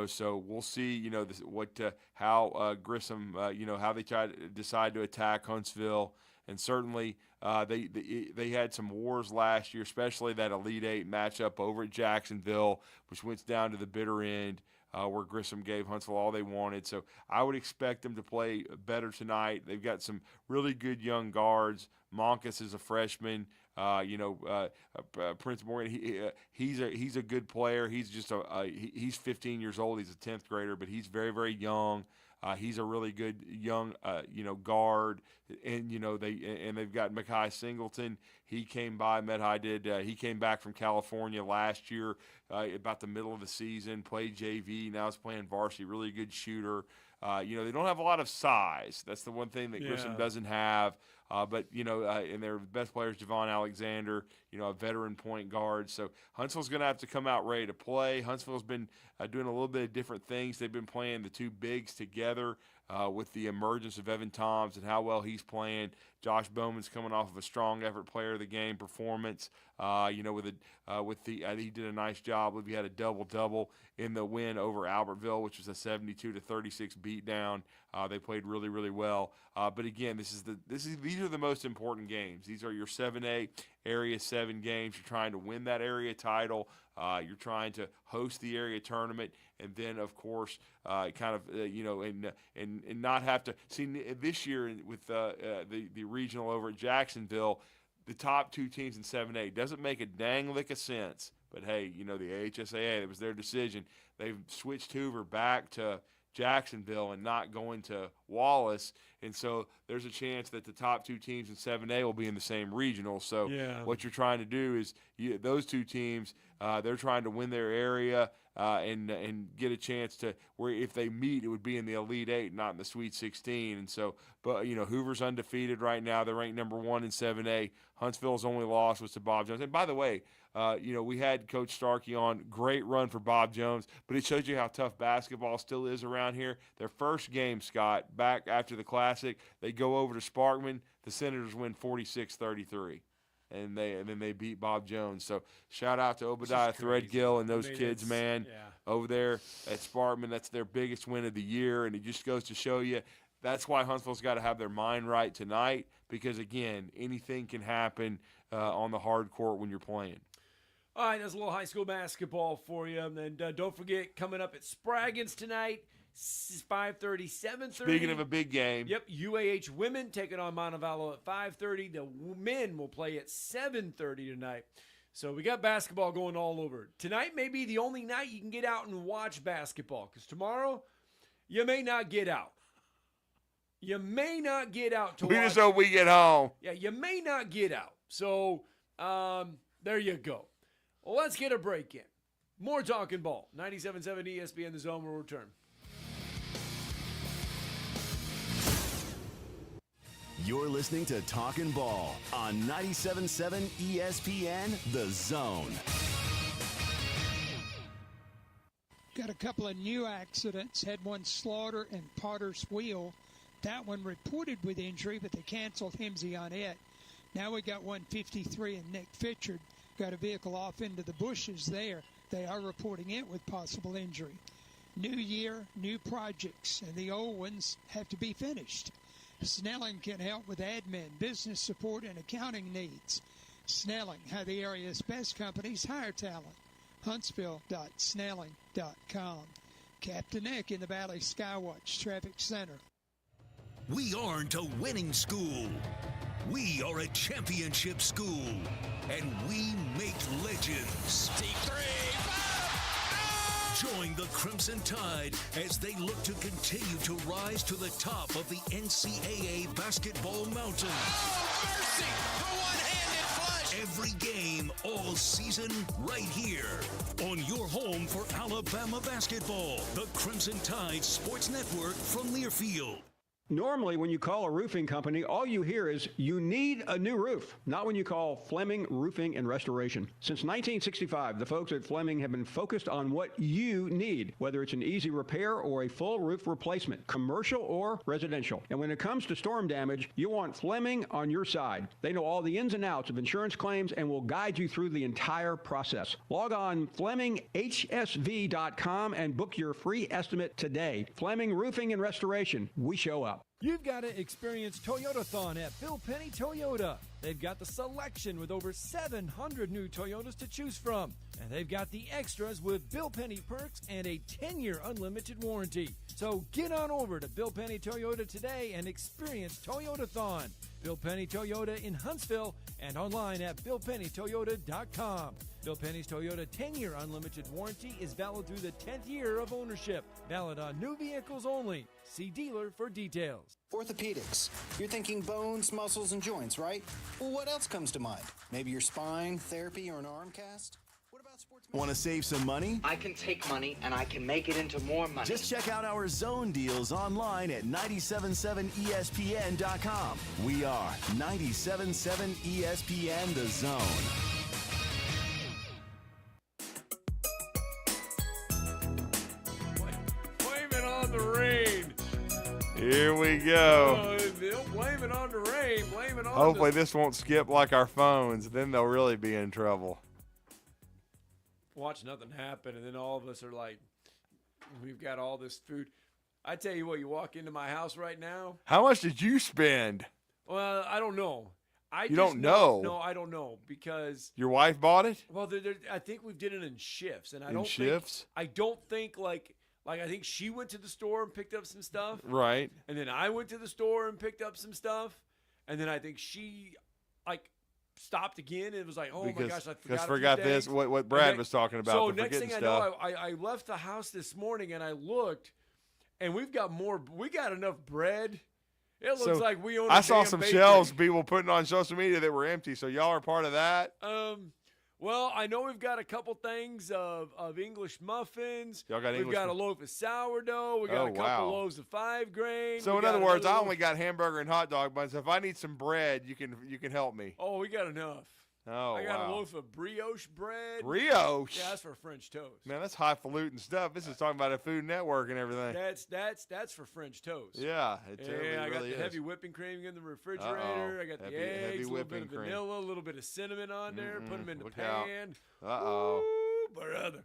So we'll see, how Grissom, how they decide to attack Huntsville. And certainly they had some wars last year, especially that Elite Eight matchup over at Jacksonville, which went down to the bitter end where Grissom gave Huntsville all they wanted. So I would expect them to play better tonight. They've got some really good young guards. Monkus is a freshman. Prince Morgan, he's a good player. He's just he's 15 years old. He's a 10th grader, but he's very, very young. He's a really good young, guard, and they've got Mekhi Singleton. He came by, Medhai did. He came back from California last year, about the middle of the season. Played JV, now he's playing varsity. Really good shooter. They don't have a lot of size. That's the one thing that Grissom doesn't have. And their best player is Javon Alexander, a veteran point guard. So Huntsville's going to have to come out ready to play. Huntsville's been doing a little bit of different things. They've been playing the 2 bigs together with the emergence of Evan Toms and how well he's playing. Josh Bowman's coming off of a strong effort player of the game performance. He did a nice job. He had a double-double in the win over Albertville, which was a 72-36 beatdown. They played really, really well. But again, these are the most important games. These are your 7A Area 7 games. You're trying to win that area title. You're trying to host the area tournament, and then of course, and not have to see this year with the regional over at Jacksonville. The top 2 teams in 7A doesn't make a dang lick of sense. But hey, the AHSAA, it was their decision. They've switched Hoover back to Jacksonville and not going to Wallace, and so there's a chance that the top 2 teams in 7A will be in the same regional. So what you're trying to do is those 2 teams, they're trying to win their area and get a chance to where if they meet, it would be in the Elite Eight, not in the Sweet 16. And so, but Hoover's undefeated right now. They're ranked number 1 in 7A. Huntsville's only loss was to Bob Jones. And by the way, we had Coach Starkey on. Great run for Bob Jones, but it shows you how tough basketball still is around here. Their first game, Scott, back after the Classic, they go over to Sparkman. The Senators win 46-33. And then they beat Bob Jones. So shout out to Obadiah Threadgill and those kids, man, over there at Sparkman. That's their biggest win of the year, and it just goes to show you that's why Huntsville's got to have their mind right tonight because, again, anything can happen on the hard court when you're playing. All right, that's a little high school basketball for you. And don't forget, coming up at Spraggins tonight, 5:30, 7:30. Speaking of a big game. Yep, UAH women taking on Montevallo at 5:30. The men will play at 7:30 tonight. So we got basketball going all over. Tonight may be the only night you can get out and watch basketball because tomorrow you may not get out. You may not get out to watch. We just hope we get home. Yeah, you may not get out. So there you go. Well, let's get a break in. More Talkin' Ball. 97.7 ESPN The Zone will return. You're listening to Talkin' Ball on 97.7 ESPN The Zone. Got a couple of new accidents. Had one Slaughter and Potter's Wheel. That one reported with injury, but they canceled Himsey on it. Now we got 153 and Nick Fitchard. Got a vehicle off into the bushes there. They are reporting it with possible injury. New year, new projects, and the old ones have to be finished. Snelling can help with admin, business support, and accounting needs. Snelling, how the area's best companies hire talent. Huntsville.snelling.com. Captain Nick in the Valley Skywatch Traffic Center. We aren't a winning school. We are a championship school, and we make legends. Deep three. Join the Crimson Tide as they look to continue to rise to the top of the NCAA basketball mountain. Oh, mercy! The one-handed flush! Every game, all season, right here on your home for Alabama basketball. The Crimson Tide Sports Network from Learfield. Normally, when you call a roofing company, all you hear is, you need a new roof. Not when you call Fleming Roofing and Restoration. Since 1965, the folks at Fleming have been focused on what you need, whether it's an easy repair or a full roof replacement, commercial or residential. And when it comes to storm damage, you want Fleming on your side. They know all the ins and outs of insurance claims and will guide you through the entire process. Log on FlemingHSV.com and book your free estimate today. Fleming Roofing and Restoration. We show up. You've got to experience Toyotathon at Bill Penny Toyota. They've got the selection with over 700 new Toyotas to choose from. And they've got the extras with Bill Penny perks and a 10-year unlimited warranty. So get on over to Bill Penny Toyota today and experience Toyotathon. Bill Penny Toyota in Huntsville and online at BillPennyToyota.com. Bill Penny's Toyota 10-year unlimited warranty is valid through the 10th year of ownership. Valid on new vehicles only. See dealer for details. Orthopedics. You're thinking bones, muscles, and joints, right? Well, what else comes to mind? Maybe your spine, therapy, or an arm cast? Want to save some money? I can take money and I can make it into more money. Just check out our zone deals online at 977ESPN.com. We are 977 ESPN The Zone. Blame it on the rain. Here we go. Don't blame it on the rain. Blame it on Hopefully this won't skip like our phones. Then they'll really be in trouble. Watch nothing happen, and then all of us are like, we've got all this food. I tell you what, you walk into my house right now. How much did you spend? Well, I don't know. You don't know? No, I don't know because Your wife bought it? well, I think we've did it in shifts, and I In don't shifts? Think, I don't think like I think she went to the store and picked up some stuff, Right. and then I went to the store and picked up some stuff, and then I think she like stopped again and it was like, oh my gosh, I forgot this. things. What Brad was talking about. So the next thing forgetting I stuff. know, I left the house this morning and I looked, and we've got more. We got enough bread. It looks like we own. I saw damn some bakery. shelves people putting on social media that were empty. So y'all are part of that. Well, I know we've got a couple things of English muffins. Y'all got We've English got a loaf of sourdough. We got Oh, a couple wow. loaves of 5 grain. So We in got other words, another I loaf- only got hamburger and hot dog buns. If I need some bread, you can help me. Oh, we got enough. Oh, I got wow. a loaf of brioche bread. Brioche? Yeah, that's for French toast. Man, that's highfalutin stuff. This is talking about a Food Network and everything. That's for French toast. Yeah, it totally I got really the is. heavy whipping cream in the refrigerator. Uh-oh. I got Heavy- the eggs, heavy a little bit whipping of cream. vanilla, a little bit of cinnamon on there. Put them in the Look out. pan. Uh-oh. Ooh, brother.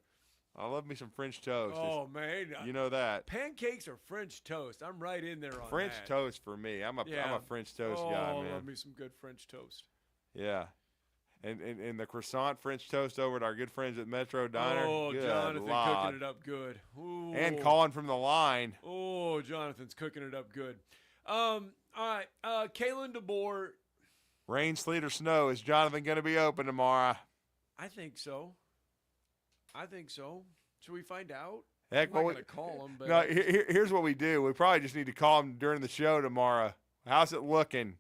I love me some French toast. Oh, man. You know that. Pancakes or French toast? I'm right in there on French that. toast for me. I'm a French toast guy, Oh, man. love me some good French toast. Yeah. And the croissant French toast over at our good friends at Metro Diner. Oh, Good Jonathan Lord. cooking it up good. Ooh. And calling from the line. Oh, Jonathan's cooking it up good. All right. Kalen DeBoer. Rain, sleet, or snow, is Jonathan going to be open tomorrow? I think so. Should we find out? Heck, I'm not well, going to call him. But No, here's what we do. We probably just need to call him during the show tomorrow. How's it looking?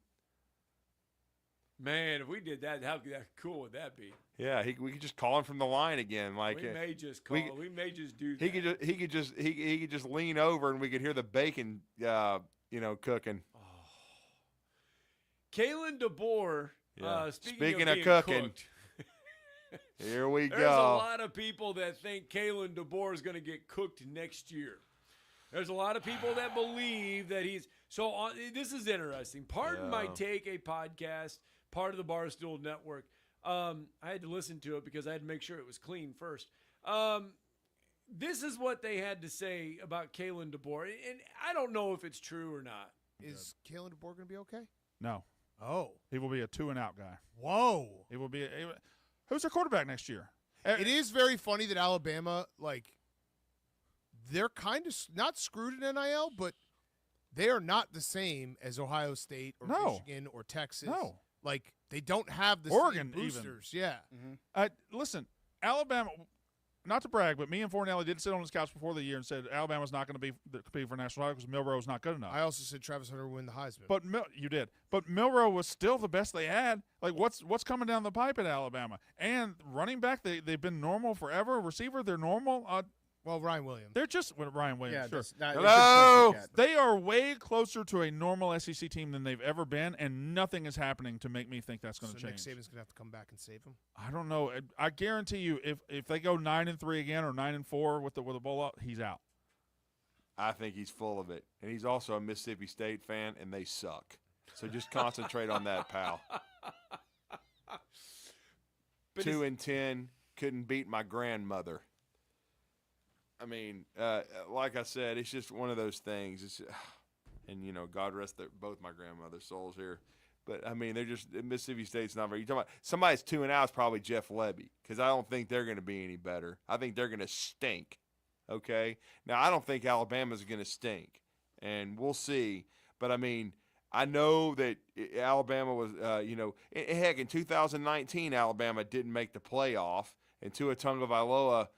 Man, if we did that, how cool would that be? Yeah, we could just call him from the line again. Like We may just call. We may just do that. He could just lean over and we could hear the bacon, cooking. Kalen DeBoer. Yeah. Speaking of being cooking, cooked, here we there's a go. lot of people that think Kalen DeBoer is going to get cooked next year. There's a lot of people that believe that he's so. This is interesting. Pardon my take, a podcast, part of the Barstool Network. I had to listen to it because I had to make sure it was clean first. This is what they had to say about Kalen DeBoer, and I don't know if it's true or not. Is Kalen DeBoer going to be okay? No. Oh. He will be a 2-and-out guy. Whoa. He will be who's their quarterback next year? It is very funny that Alabama, they're kind of not screwed in NIL, but they are not the same as Ohio State or Michigan or Texas. No. They don't have the Oregon same boosters. even. Yeah. Listen, Alabama, not to brag, but me and Fornelli did sit on his couch before the year and said Alabama's not going to be competing for national title because Milroe is not good enough. I also said Travis Hunter would win the Heisman. But you did. But Milroe was still the best they had. What's coming down the pipe at Alabama? And running back, they've been normal forever. Receiver, they're normal. Ryan Williams. They're just Ryan Williams. Yeah, sure. Hello. They are way closer to a normal SEC team than they've ever been, and nothing is happening to make me think that's going to change. Nick Saban's going to have to come back and save him. I don't know. I guarantee you, if they go 9-3 again or 9-4 with the bowl up, he's out. I think he's full of it, and he's also a Mississippi State fan, and they suck. So just concentrate on that, pal. 2-10, couldn't beat my grandmother. I mean, like I said, it's just one of those things. It's, and God rest both my grandmother's souls here. But I mean, they're just Mississippi State's not very. You talking about somebody's 2-out is probably Jeff Levy because I don't think they're going to be any better. I think they're going to stink. Okay, now I don't think Alabama's going to stink, and we'll see. But I mean, I know that Alabama was, heck, in 2019, Alabama didn't make the playoff, and Tua Tagovailoa,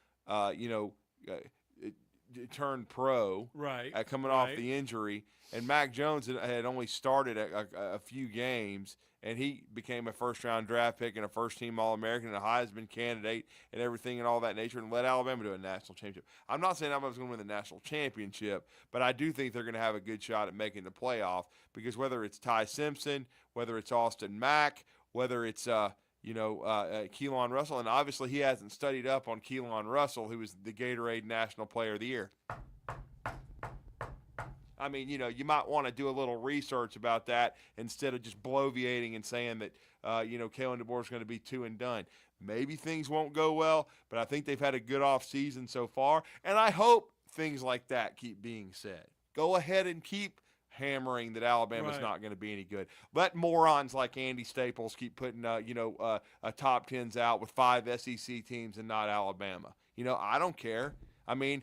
turned pro, right? Coming off the injury, and Mac Jones had only started a few games, and he became a first-round draft pick and a first-team All-American and a Heisman candidate and everything and all that nature, and led Alabama to a national championship. I'm not saying Alabama's going to win the national championship, but I do think they're going to have a good shot at making the playoff because whether it's Ty Simpson, whether it's Austin Mack, whether it's Keelan Russell, and obviously he hasn't studied up on Keelan Russell, who was the Gatorade National Player of the Year. I mean, you might want to do a little research about that instead of just bloviating and saying that, Kalen DeBoer is going to be 2 and done. Maybe things won't go well, but I think they've had a good off season so far, and I hope things like that keep being said. Go ahead and keep hammering that Alabama's not going to be any good. Let morons like Andy Staples keep putting, top 10s out with 5 SEC teams and not Alabama. I don't care. I mean,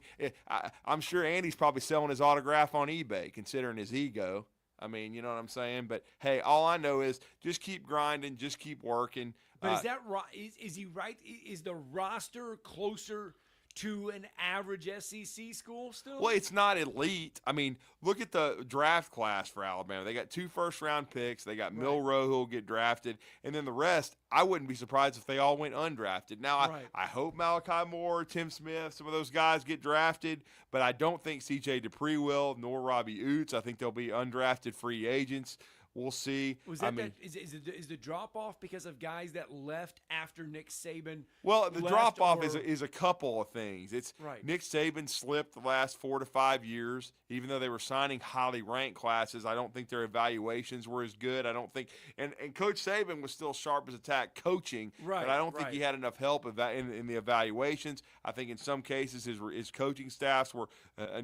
I'm sure Andy's probably selling his autograph on eBay, considering his ego. I mean, you know what I'm saying? But, hey, all I know is just keep grinding, just keep working. But is that right? Is he right? Is the roster closer to an average SEC school still? Well, it's not elite. I mean, look at the draft class for Alabama. They got 2 first-round picks. They got Milroe who will get drafted. And then the rest, I wouldn't be surprised if they all went undrafted. Now, I hope Malachi Moore, Tim Smith, some of those guys get drafted, but I don't think C.J. Dupree will, nor Robbie Oots. I think they'll be undrafted free agents. We'll see. Is the drop-off because of guys that left after Nick Saban? Well, the drop-off is a couple of things. It's Nick Saban slipped the last 4 to 5 years, even though they were signing highly ranked classes. I don't think their evaluations were as good. I don't think – and Coach Saban was still sharp as a tack coaching, but I don't think he had enough help in the evaluations. I think in some cases his coaching staffs were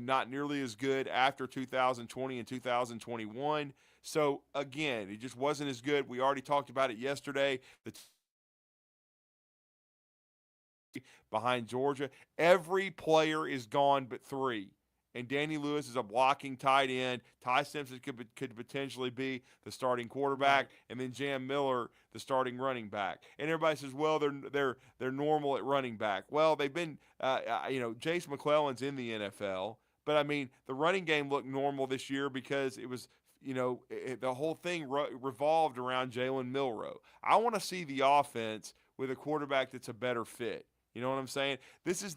not nearly as good after 2020 and 2021. So, again, it just wasn't as good. We already talked about it yesterday. Behind Georgia, every player is gone but 3. And Danny Lewis is a blocking tight end. Ty Simpson could potentially be the starting quarterback, and then Jam Miller the starting running back. And everybody says, well, they're normal at running back. Well, they've been, Jace McClellan's in the NFL, but I mean the running game looked normal this year because it was. The whole thing revolved around Jalen Milroe. I want to see the offense with a quarterback that's a better fit. You know what I'm saying? This is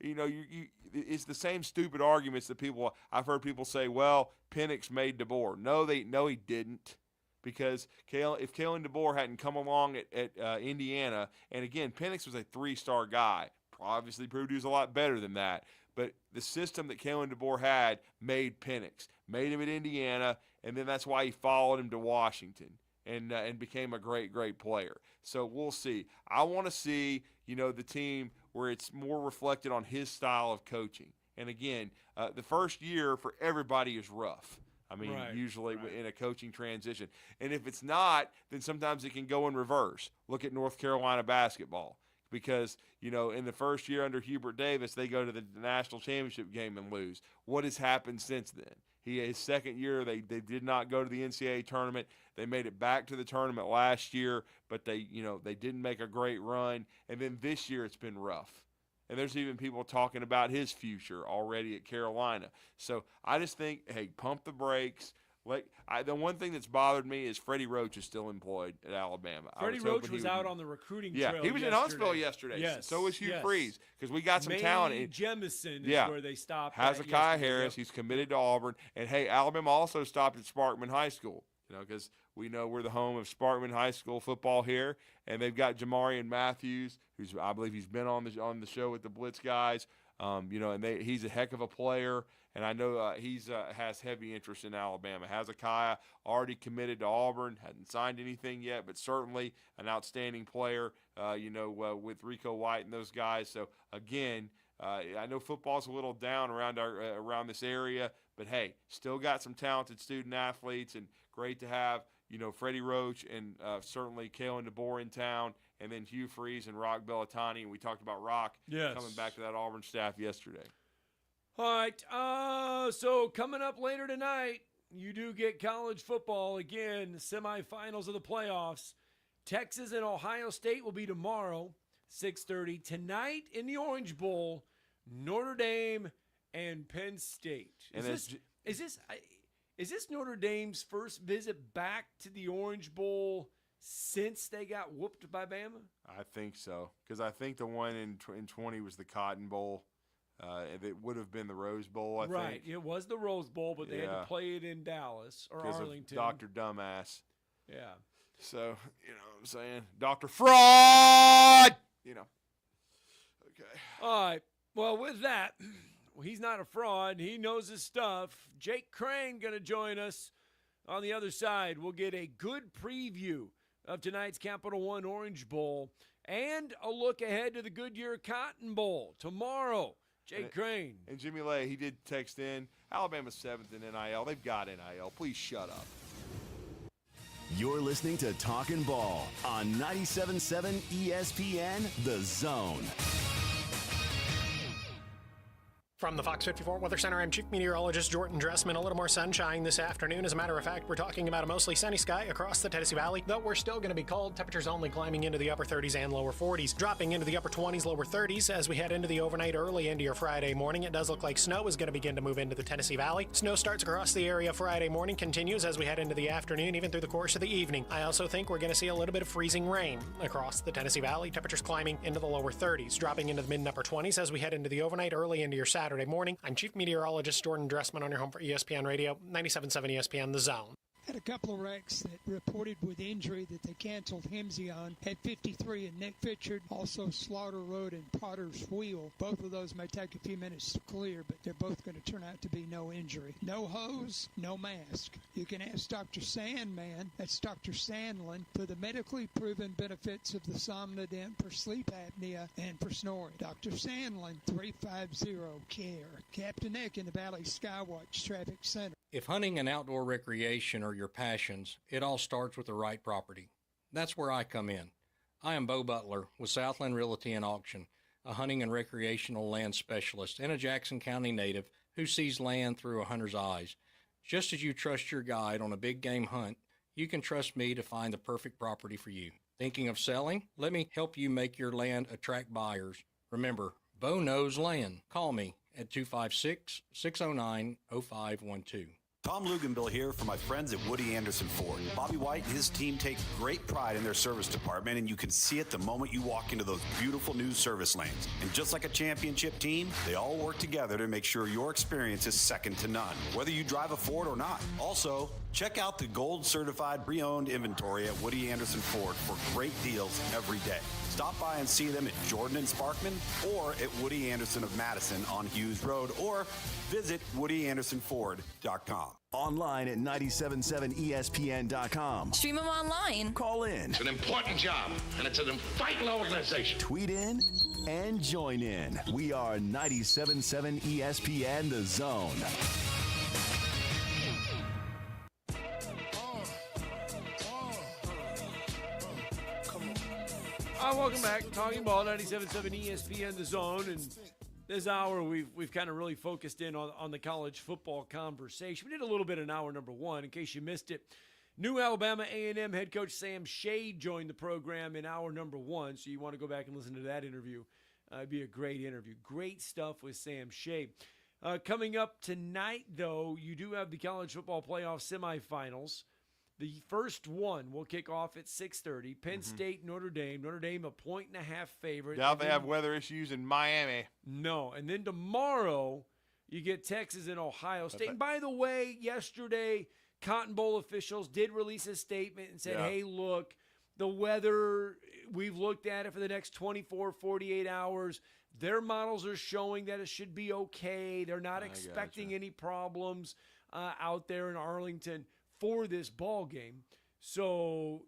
it's the same stupid arguments that I've heard people say, well, Penix made DeBoer. No, he didn't. Because if Kalen DeBoer hadn't come along at Indiana, and again, Penix was a 3-star guy, obviously proved he was a lot better than that. But the system that Kalen DeBoer had made Penix, made him at Indiana, and then that's why he followed him to Washington and became a great, great player. So we'll see. I want to see, the team where it's more reflected on his style of coaching. And again, the first year for everybody is rough. I mean, usually in a coaching transition. And if it's not, then sometimes it can go in reverse. Look at North Carolina basketball. Because, in the first year under Hubert Davis, they go to the national championship game and lose. What has happened since then? His second year, they did not go to the NCAA tournament. They made it back to the tournament last year, but they didn't make a great run. And then this year, it's been rough. And there's even people talking about his future already at Carolina. So I just think, hey, pump the brakes. The one thing that's bothered me is Freddie Roach is still employed at Alabama. Freddie Roach was out on the recruiting trail. He was in Huntsville yesterday. Yes. So was Hugh Freeze, because we got some talent. Jemison is where they stopped. Hezekiah Harris, he's committed to Auburn. And, hey, Alabama also stopped at Sparkman High School, because we know we're the home of Sparkman High School football here. And they've got Jamarian Matthews, who's I believe he's been on the show with the Blitz guys. And he's a heck of a player. And I know he's has heavy interest in Alabama. Hezekiah already committed to Auburn, hadn't signed anything yet, but certainly an outstanding player, with Rico White and those guys. So, again, I know football's a little down around this area, but, hey, still got some talented student athletes, and great to have, Freddie Roach and certainly Kalen DeBoer in town, and then Hugh Freeze and Rock Bellatani. And we talked about Rock coming back to that Auburn staff yesterday. All right, so coming up later tonight, you do get college football again, semifinals of the playoffs. Texas and Ohio State will be tomorrow, 6:30. Tonight in the Orange Bowl, Notre Dame and Penn State. Is this Notre Dame's first visit back to the Orange Bowl since they got whooped by Bama? I think so, because I think the one in 20 was the Cotton Bowl. It would have been the Rose Bowl, I think. Right, it was the Rose Bowl, but they had to play it in Dallas or Arlington. Of Dr. Dumbass. Yeah. So, what I'm saying? Dr. Fraud! Okay. All right. Well, with that, he's not a fraud. He knows his stuff. Jake Crane going to join us on the other side. We'll get a good preview of tonight's Capital One Orange Bowl and a look ahead to the Goodyear Cotton Bowl tomorrow. Jake Crane. And Jimmy Lay, he did text in, Alabama's 7th in NIL. They've got NIL. Please shut up. You're listening to Talkin' Ball on 97.7 ESPN, The Zone. From the Fox 54 Weather Center, I'm Chief Meteorologist Jordan Dressman. A little more sunshine this afternoon. As a matter of fact, we're talking about a mostly sunny sky across the Tennessee Valley, though we're still going to be cold. Temperatures only climbing into the upper 30s and lower 40s, dropping into the upper 20s, lower 30s as we head into the overnight early into your Friday morning. It does look like snow is going to begin to move into the Tennessee Valley. Snow starts across the area Friday morning, continues as we head into the afternoon, even through the course of the evening. I also think we're going to see a little bit of freezing rain across the Tennessee Valley. Temperatures climbing into the lower 30s, dropping into the mid and upper 20s as we head into the overnight early into your Saturday morning. I'm Chief Meteorologist Jordan Dressman on your home for ESPN Radio, 97.7 ESPN, The Zone. Had a couple of wrecks that reported with injury that they canceled Hemsey on. Had 53 and Nick Fitchard, also Slaughter Road and Potter's Wheel. Both of those may take a few minutes to clear, but they're both going to turn out to be no injury. No hose, no mask. You can ask Dr. Sandman, that's Dr. Sandlin, for the medically proven benefits of the Somnodent for sleep apnea and for snoring. Dr. Sandlin, 350-CARE. Captain Eck in the Valley Skywatch Traffic Center. If hunting and outdoor recreation are your passions, it all starts with the right property. That's where I come in. I am Bo Butler with Southland Realty and Auction, a hunting and recreational land specialist and a Jackson County native who sees land through a hunter's eyes. Just as you trust your guide on a big game hunt, you can trust me to find the perfect property for you. Thinking of selling? Let me help you make your land attract buyers. Remember, Bo knows land. Call me at 256-609-0512. Tom Luganbill here for my friends at Woody Anderson Ford. Bobby White and his team take great pride in their service department, and you can see it the moment you walk into those beautiful new service lanes. And just like a championship team, they all work together to make sure your experience is second to none, whether you drive a Ford or not. Also, check out the gold certified pre-owned inventory at Woody Anderson Ford for great deals every day. Stop by and see them at Jordan and Sparkman or at Woody Anderson of Madison on Hughes Road, or visit WoodyAndersonFord.com. Online at 977ESPN.com. Stream them online. Call in. It's an important job, and it's an vital organization. Tweet in and join in. We are 97.7 ESPN The Zone. Welcome back. Talking Ball, 97.7 ESPN The Zone. And this hour, we've kind of really focused in on the college football conversation. We did a little bit in hour number one, in case you missed it. New Alabama A&M head coach Sam Shade joined the program in hour number one, so you want to go back and listen to that interview. It'd be a great interview. Great stuff with Sam Shade. Coming up tonight, though, you do have the college football playoff semifinals. The first one will kick off at 6:30. Penn State, Notre Dame. Notre Dame a 1.5 favorite. Doubt they have weather issues in Miami. No. And then tomorrow, you get Texas and Ohio State. And by the way, yesterday, Cotton Bowl officials did release a statement and said, hey, look, the weather, we've looked at it for the next 24, 48 hours. Their models are showing that it should be okay. They're not expecting any problems out there in Arlington for this ball game. So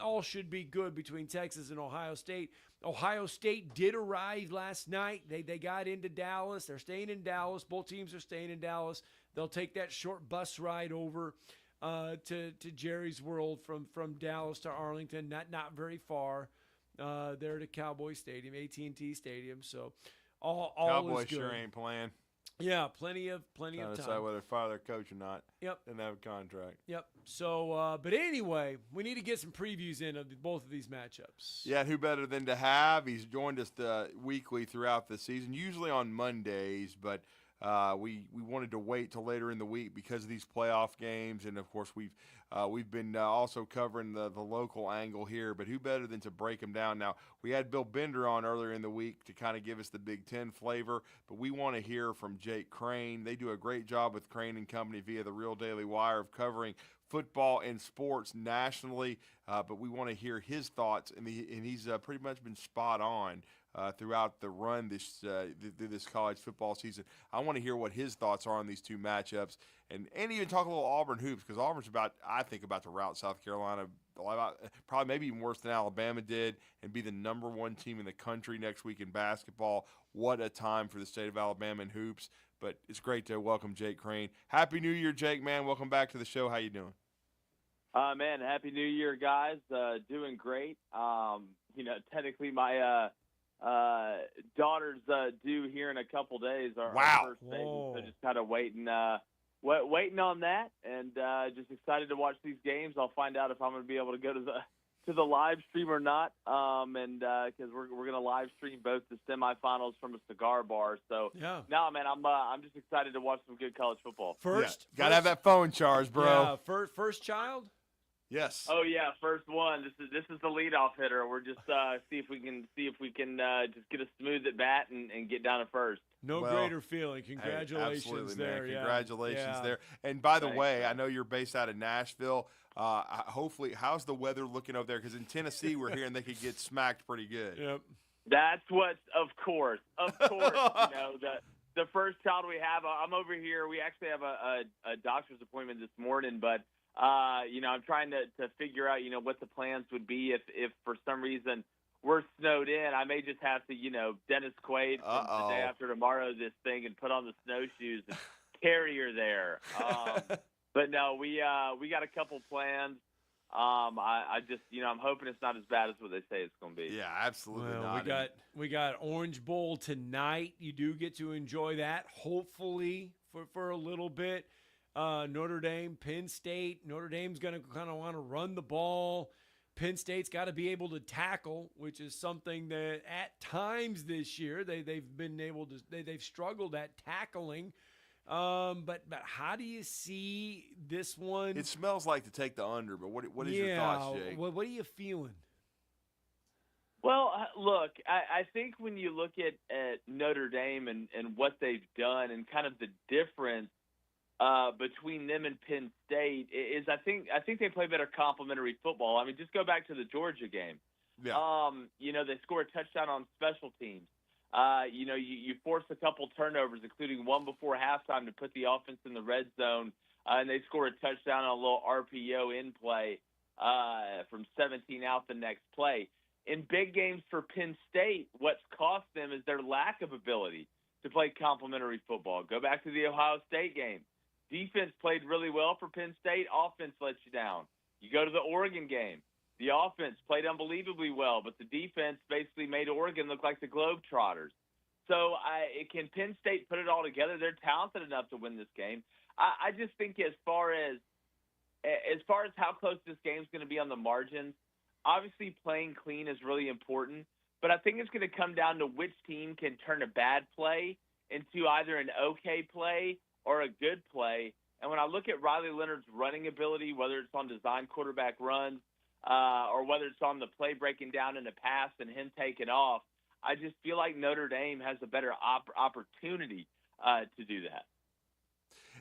all should be good between Texas and Ohio State. Ohio State did arrive last night. They got into Dallas. They're staying in Dallas. Both teams are staying in Dallas. They'll take that short bus ride over to Jerry's World from Dallas to Arlington. Not very far. There to Cowboy Stadium, AT&T Stadium. So all Cowboys is good. Sure ain't playing. Yeah, plenty of time. Decide whether to fire their coach or not. Yep. Didn't have a contract. Yep. So, but anyway, we need to get some previews in of both of these matchups. Yeah, who better than to have? He's joined us weekly throughout the season, usually on Mondays, but we wanted to wait till later in the week because of these playoff games, and of course we've been also covering the local angle here. But who better than to break them down? Now we had Bill Bender on earlier in the week to kind of give us the Big Ten flavor, but we want to hear from Jake Crane. They do a great job with Crane and Company via the Real Daily Wire of covering football and sports nationally, but we want to hear his thoughts, and he's pretty much been spot on throughout the run this college football season. I want to hear what his thoughts are on these two matchups, and even talk a little Auburn hoops, because Auburn's about to rout South Carolina, probably maybe even worse than Alabama did, and be the number one team in the country next week in basketball. What a time for the state of Alabama in hoops. But it's great to welcome Jake Crane. Happy New Year, Jake, man. Welcome back to the show. How you doing? Man, Happy New Year, guys. Doing great. Technically my daughter's due here in a couple days. Our first baby, so just kind of waiting on that, and just excited to watch these games. I'll find out if I'm going to be able to go to the live stream or not, and because we're going to live stream both the semifinals from a cigar bar. So no, man, I'm just excited to watch some good college football. Gotta have that phone charged, bro. Yeah, first child. Yes. Oh yeah, first one. This is the leadoff hitter. We're just see if we can just get a smooth at bat and get down to first. No greater feeling. Congratulations, absolutely, there. Man. Yeah. Congratulations Yeah. there. And by the way, I know you're based out of Nashville. Hopefully, how's the weather looking over there? Because in Tennessee, we're hearing they could get smacked pretty good. Yep. That's what, of course. The first child we have. I'm over here. We actually have a doctor's appointment this morning, but I'm trying to figure out what the plans would be if for some reason we're snowed in. I may just have to Dennis Quaid from the day after tomorrow this thing and put on the snowshoes and carry her there. But no, we got a couple plans. I just I'm hoping it's not as bad as what they say it's going to be. Yeah, absolutely not. We got Orange Bowl tonight. You do get to enjoy that, hopefully for a little bit. Notre Dame, Penn State. Notre Dame's going to kind of want to run the ball. Penn State's got to be able to tackle, which is something that at times this year they've struggled at tackling. But how do you see this one? It smells like to take the under, but what is your thoughts, Jake? What are you feeling? Well, look, I think when you look at Notre Dame and what they've done and kind of the difference between them and Penn State is I think they play better complementary football. I mean, just go back to the Georgia game. Yeah. They score a touchdown on special teams. You force a couple turnovers, including one before halftime to put the offense in the red zone, and they score a touchdown on a little RPO in play from 17 out the next play. in big games for Penn State, what's cost them is their lack of ability to play complementary football. Go back to the Ohio State game. Defense played really well for Penn State. Offense let you down. You go to the Oregon game. The offense played unbelievably well, but the defense basically made Oregon look like the Globetrotters. So can Penn State put it all together? They're talented enough to win this game. I just think as far as how close this game's going to be on the margins, obviously playing clean is really important, but I think it's going to come down to which team can turn a bad play into either an okay play or a good play. And when I look at Riley Leonard's running ability, whether it's on design quarterback runs or whether it's on the play breaking down in a pass and him taking off, I just feel like Notre Dame has a better opportunity to do that.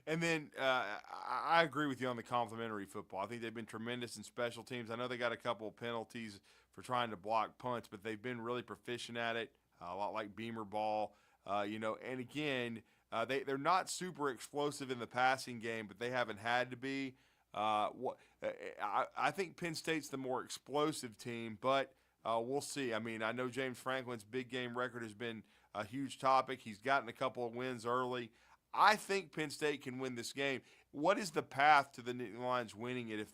And then I agree with you on the complimentary football. I think they've been tremendous in special teams. I know they got a couple of penalties for trying to block punts, but they've been really proficient at it, a lot like Beamer ball. And again, they're not super explosive in the passing game, but they haven't had to be. I think Penn State's the more explosive team, but we'll see. I mean, I know James Franklin's big game record has been a huge topic. He's gotten a couple of wins early. I think Penn State can win this game. What is the path to the Nittany Lions winning it if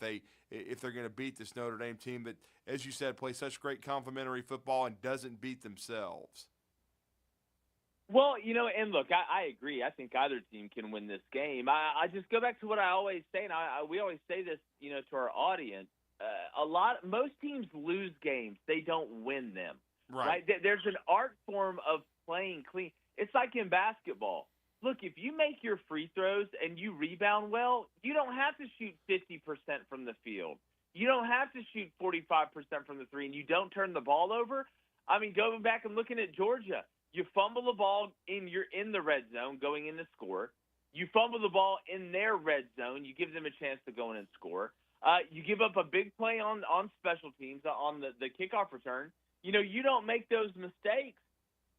they're going to beat this Notre Dame team that, as you said, plays such great complementary football and doesn't beat themselves? Well, and look, I agree. I think either team can win this game. I just go back to what I always say, and we always say this, to our audience. Most teams lose games; they don't win them. Right? There's an art form of playing clean. It's like in basketball. Look, if you make your free throws and you rebound well, you don't have to shoot 50% from the field. You don't have to shoot 45% from the three, and you don't turn the ball over. I mean, going back and looking at Georgia, you fumble the ball you're in the red zone going in to score. You fumble the ball in their red zone. You give them a chance to go in and score. You give up a big play on special teams on the kickoff return. You don't make those mistakes.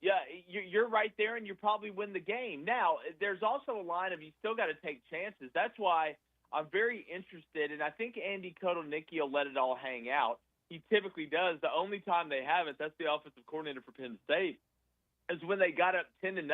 Yeah, you're right there, and you probably win the game. Now, there's also a line of you still got to take chances. That's why I'm very interested, and I think Andy Kotelnicki will let it all hang out. He typically does. The only time they haven't, that's the offensive coordinator for Penn State, is when they got up 10-0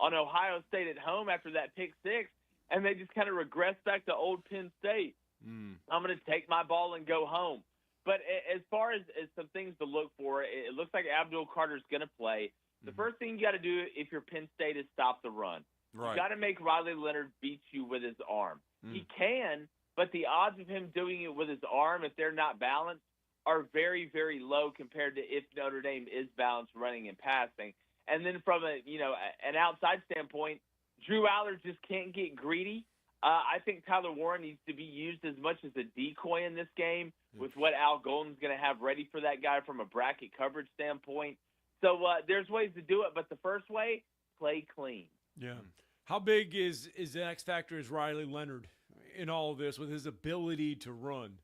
on Ohio State at home after that pick six, and they just kind of regressed back to old Penn State. I'm going to take my ball and go home. But as far as some things to look for, it looks like Abdul Carter's going to play. The first thing you got to do if you're Penn State is stop the run. Right. You got to make Riley Leonard beat you with his arm. He can, but the odds of him doing it with his arm, if they're not balanced, are very, very low compared to if Notre Dame is balanced running and passing. And then from an outside standpoint, Drew Aller just can't get greedy. I think Tyler Warren needs to be used as much as a decoy in this game with what Al Golden's going to have ready for that guy from a bracket coverage standpoint. So there's ways to do it, but the first way, play clean. Yeah. How big is the X factor is Riley Leonard in all of this with his ability to run?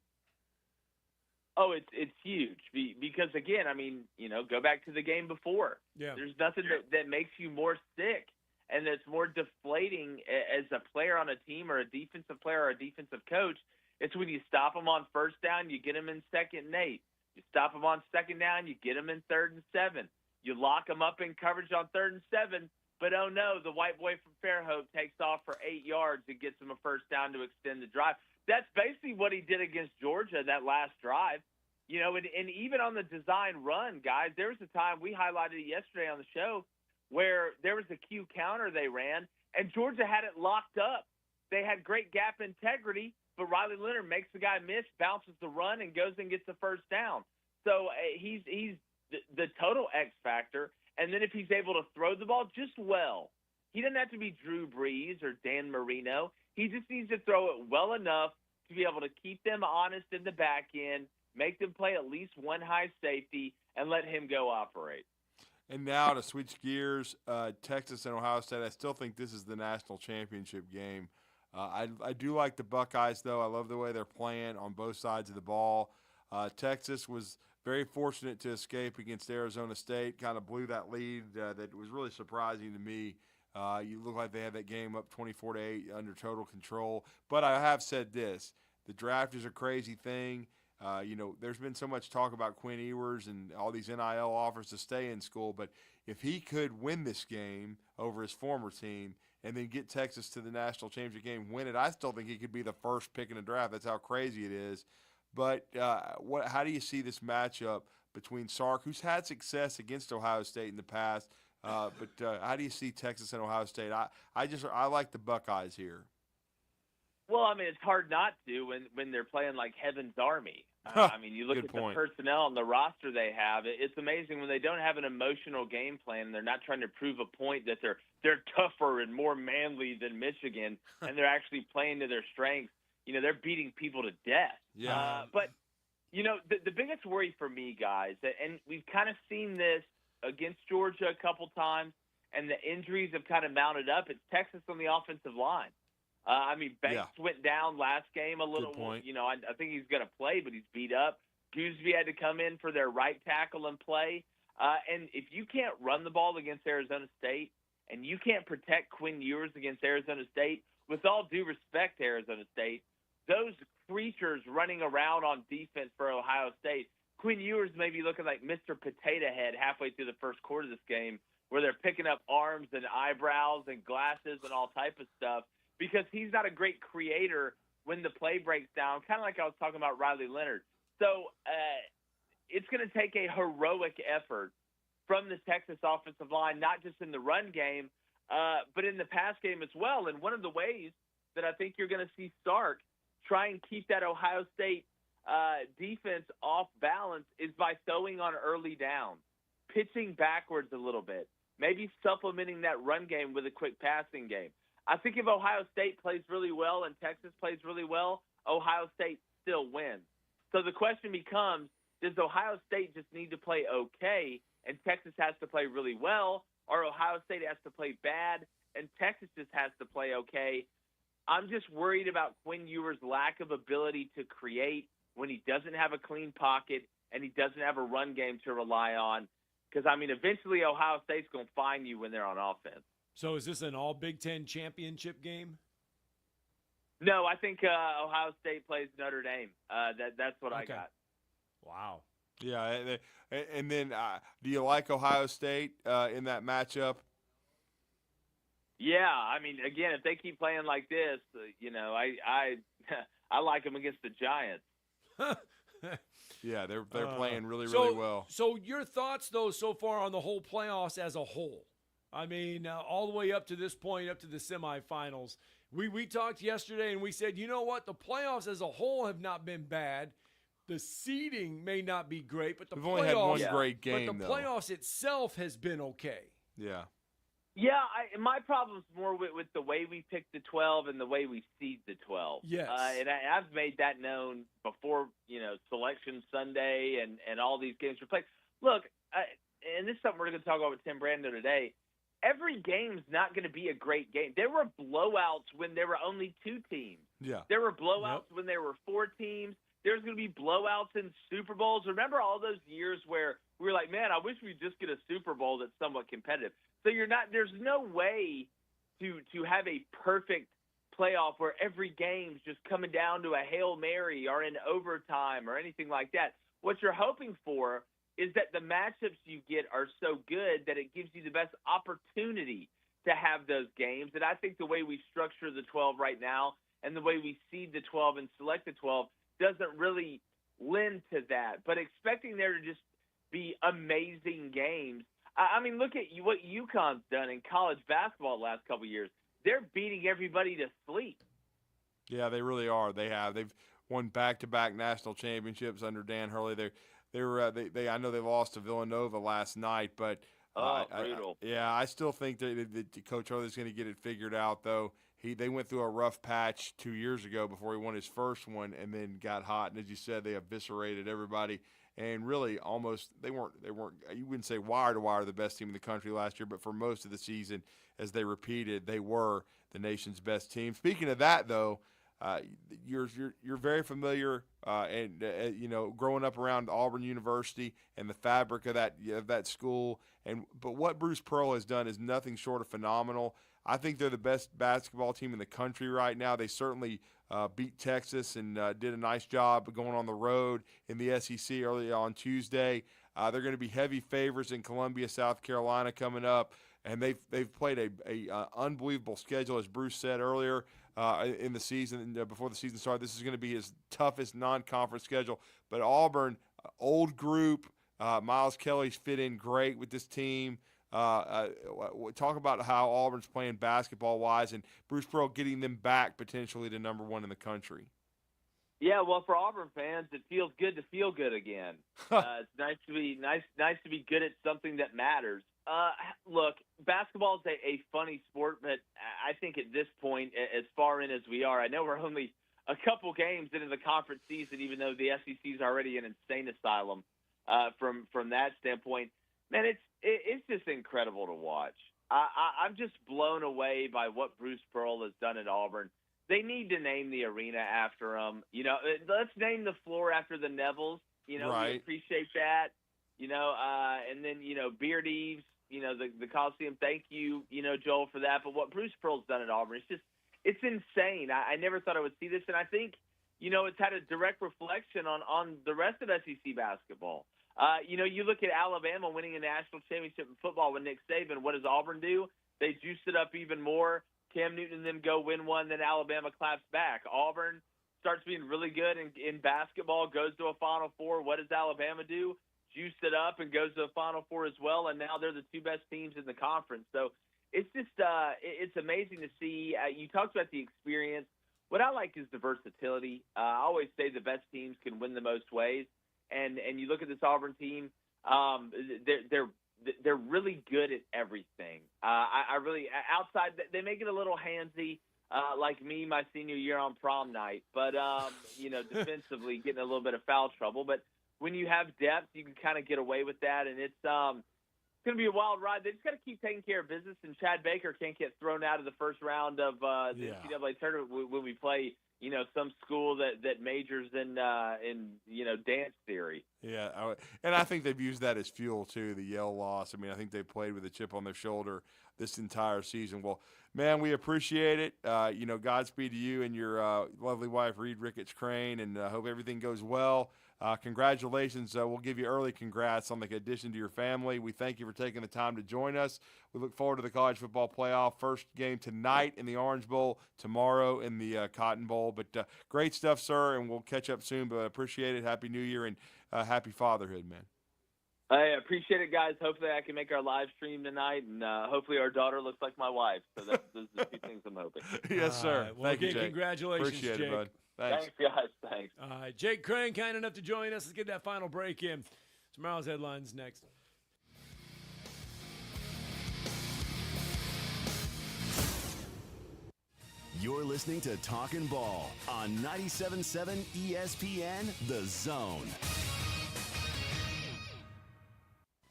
Oh, it's huge because, again, I mean, go back to the game before. Yeah. There's nothing that makes you more sick and that's more deflating as a player on a team or a defensive player or a defensive coach. It's when you stop them on first down, you get them in 2nd and 8. You stop them on 2nd down, you get them in 3rd and 7. You lock them up in coverage on 3rd and 7, but oh no, the white boy from Fairhope takes off for 8 yards and gets them a first down to extend the drive. That's basically what he did against Georgia that last drive. And even on the design run, guys, there was a time we highlighted it yesterday on the show where there was a Q counter they ran, and Georgia had it locked up. They had great gap integrity, but Riley Leonard makes the guy miss, bounces the run, and goes and gets the first down. So he's the total X factor. And then if he's able to throw the ball just well, he doesn't have to be Drew Brees or Dan Marino. He just needs to throw it well enough to be able to keep them honest in the back end, make them play at least one high safety, and let him go operate. And now to switch gears, Texas and Ohio State, I still think this is the national championship game. I do like the Buckeyes, though. I love the way they're playing on both sides of the ball. Texas was very fortunate to escape against Arizona State, kind of blew that lead that was really surprising to me. You look like they had that game up 24-8 under total control. But I have said this, the draft is a crazy thing. There's been so much talk about Quinn Ewers and all these NIL offers to stay in school, but if he could win this game over his former team and then get Texas to the national championship game, win it, I still think he could be the first pick in the draft. That's how crazy it is. But how do you see this matchup between Sark, who's had success against Ohio State in the past, but how do you see Texas and Ohio State? I like the Buckeyes here. Well, I mean, it's hard not to when they're playing like Heaven's Army. I mean, you look at the personnel and the roster they have. It's amazing when they don't have an emotional game plan and they're not trying to prove a point that they're tougher and more manly than Michigan, and they're actually playing to their strengths. They're beating people to death. Yeah. But the biggest worry for me, guys, and we've kind of seen this against Georgia a couple times, and the injuries have kind of mounted up. It's Texas on the offensive line. Banks went down last game a little. I think he's going to play, but he's beat up. Gooseby had to come in for their right tackle and play. And if you can't run the ball against Arizona State and you can't protect Quinn Ewers against Arizona State, with all due respect to Arizona State, those creatures running around on defense for Ohio State, Quinn Ewers may be looking like Mr. Potato Head halfway through the first quarter of this game, where they're picking up arms and eyebrows and glasses and all type of stuff, because he's not a great creator when the play breaks down, kind of like I was talking about Riley Leonard. So it's going to take a heroic effort from the Texas offensive line, not just in the run game, but in the pass game as well. And one of the ways that I think you're going to see Stark try and keep that Ohio State defense off balance is by throwing on early down, pitching backwards a little bit, maybe supplementing that run game with a quick passing game. I think if Ohio State plays really well and Texas plays really well, Ohio State still wins. So the question becomes, does Ohio State just need to play okay and Texas has to play really well, or Ohio State has to play bad and Texas just has to play okay? I'm just worried about Quinn Ewers' lack of ability to create when he doesn't have a clean pocket and he doesn't have a run game to rely on, because, eventually Ohio State's going to find you when they're on offense. So is this an all Big Ten championship game? No, I think Ohio State plays Notre Dame. That's what I got. Wow. Yeah, and then do you like Ohio State in that matchup? Yeah, again, if they keep playing like this, I like them against the Giants. Yeah, they're playing really well. So your thoughts, though, so far on the whole playoffs as a whole? All the way up to this point, up to the semifinals. We talked yesterday and we said, you know what? The playoffs as a whole have not been bad. The seeding may not be great, but We've only had one great game, but the though. playoffs itself has been okay. Yeah. Yeah, my problem's more with the way we pick the 12 and the way we seed the 12. Yes. And I've made that known before, Selection Sunday and all these games were played. Look, and this is something we're going to talk about with Tim Brando today. Every game's not going to be a great game. There were blowouts when there were only 2 teams. Yeah. There were blowouts when there were 4 teams. There's going to be blowouts in Super Bowls. Remember all those years where we were like, man, I wish we'd just get a Super Bowl that's somewhat competitive. So there's no way to have a perfect playoff where every game's just coming down to a Hail Mary or in overtime or anything like that. What you're hoping for is that the matchups you get are so good that it gives you the best opportunity to have those games. And I think the way we structure the 12 right now and the way we seed the 12 and select the 12 doesn't really lend to that. But expecting there to just be amazing games. Look at what UConn's done in college basketball the last couple of years. They're beating everybody to sleep. Yeah, they really are. They've won back-to-back national championships under Dan Hurley. I know they lost to Villanova last night, but brutal. I still think that Coach Hurley's going to get it figured out, though. They went through a rough patch 2 years ago before he won his first one, and then got hot. And as you said, they eviscerated everybody. And really, almost they weren't. You wouldn't say wire to wire the best team in the country last year, but for most of the season, as they repeated, they were the nation's best team. Speaking of that, though, you're very familiar, growing up around Auburn University and the fabric of that school. But what Bruce Pearl has done is nothing short of phenomenal. I think they're the best basketball team in the country right now. They certainly beat Texas and did a nice job going on the road in the SEC early on Tuesday. They're going to be heavy favorites in Columbia, South Carolina coming up, and they've played a unbelievable schedule, as Bruce said earlier in the season, before the season started. This is going to be his toughest non-conference schedule. But Auburn, old group, Miles Kelly's fit in great with this team. Talk about how Auburn's playing basketball-wise, and Bruce Pearl getting them back potentially to number one in the country. Yeah, well, for Auburn fans, it feels good to feel good again. It's nice to be good at something that matters. Look, basketball is a funny sport, but I think at this point, as far in as we are, I know we're only a couple games into the conference season, even though the SEC is already an insane asylum from that standpoint. Man, it's just incredible to watch. I'm just blown away by what Bruce Pearl has done at Auburn. They need to name the arena after him. You know, let's name the floor after the Nevilles. You know, right. We appreciate that. You know, and then, you know, Beard Eves, you know, the Coliseum. Thank you, you know, Joel, for that. But what Bruce Pearl's done at Auburn, it's insane. I never thought I would see this. And I think, you know, it's had a direct reflection on the rest of SEC basketball. You know, you look at Alabama winning a national championship in football with Nick Saban. What does Auburn do? They juice it up even more. Cam Newton and them go win one, then Alabama claps back. Auburn starts being really good in basketball, goes to a Final Four. What does Alabama do? Juice it up and goes to a Final Four as well, and now they're the two best teams in the conference. So it's just it's amazing to see. You talked about the experience. What I like is the versatility. I always say the best teams can win the most ways, and you look at this Auburn team, they're really good at everything. I really outside they make it a little handsy, like me my senior year on prom night. But you know, defensively getting a little bit of foul trouble. But when you have depth, you can kind of get away with that, and it's going to be a wild ride. They just got to keep taking care of business, and Chad Baker can't get thrown out of the first round of the NCAA tournament when we play, you know, some school that majors in you know, dance theory. Yeah, and I think they've used that as fuel too. The Yale loss. I mean, I think they played with a chip on their shoulder this entire season. Well, man, we appreciate it. You know, Godspeed to you and your lovely wife, Reed Ricketts Crane, and hope everything goes well. Congratulations. We'll give you early congrats on the addition to your family. We thank you for taking the time to join us. We look forward to the college football playoff. First game tonight in the Orange Bowl, tomorrow in the Cotton Bowl. But great stuff, sir, and we'll catch up soon. But appreciate it. Happy New Year and happy fatherhood, man. I appreciate it, guys. Hopefully I can make our live stream tonight, and hopefully our daughter looks like my wife. So those are the two things I'm hoping. Yes, sir. Well, thank you, Jake. Congratulations, appreciate Jake. it, bud. Thanks, guys. Thanks. Jake Crane, kind enough to join us. Let's get that final break in. Tomorrow's headlines next. You're listening to Talkin' Ball on 97.7 ESPN, The Zone.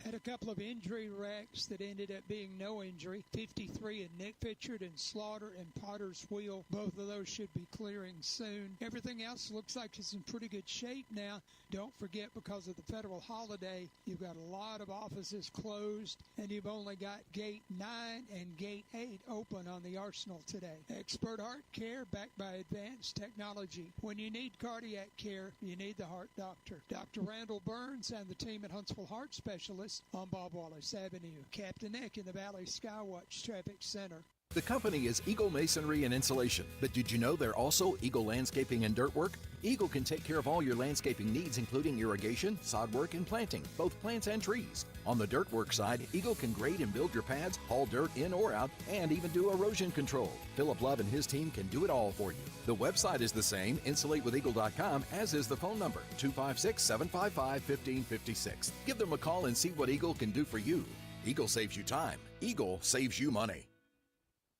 Had a couple of injury wrecks that ended up being no injury. 53 in Nick Pitchard and Slaughter and Potter's Wheel. Both of those should be clearing soon. Everything else looks like it's in pretty good shape now. Don't forget, because of the federal holiday, you've got a lot of offices closed, and you've only got Gate 9 and Gate 8 open on the Arsenal today. Expert heart care backed by advanced technology. When you need cardiac care, you need the heart doctor. Dr. Randall Burns and the team at Huntsville Heart Specialists on Bob Wallace Avenue. Captain Nick in the Valley Skywatch Traffic Center. The company is Eagle Masonry and Insulation, but did you know they're also Eagle Landscaping and Dirt Work? Eagle can take care of all your landscaping needs, including irrigation, sod work, and planting, both plants and trees. On the dirt work side, Eagle can grade and build your pads, haul dirt in or out, and even do erosion control. Philip Love and his team can do it all for you. The website is the same, insulatewitheagle.com, as is the phone number, 256-755-1556. Give them a call and see what Eagle can do for you. Eagle saves you time. Eagle saves you money.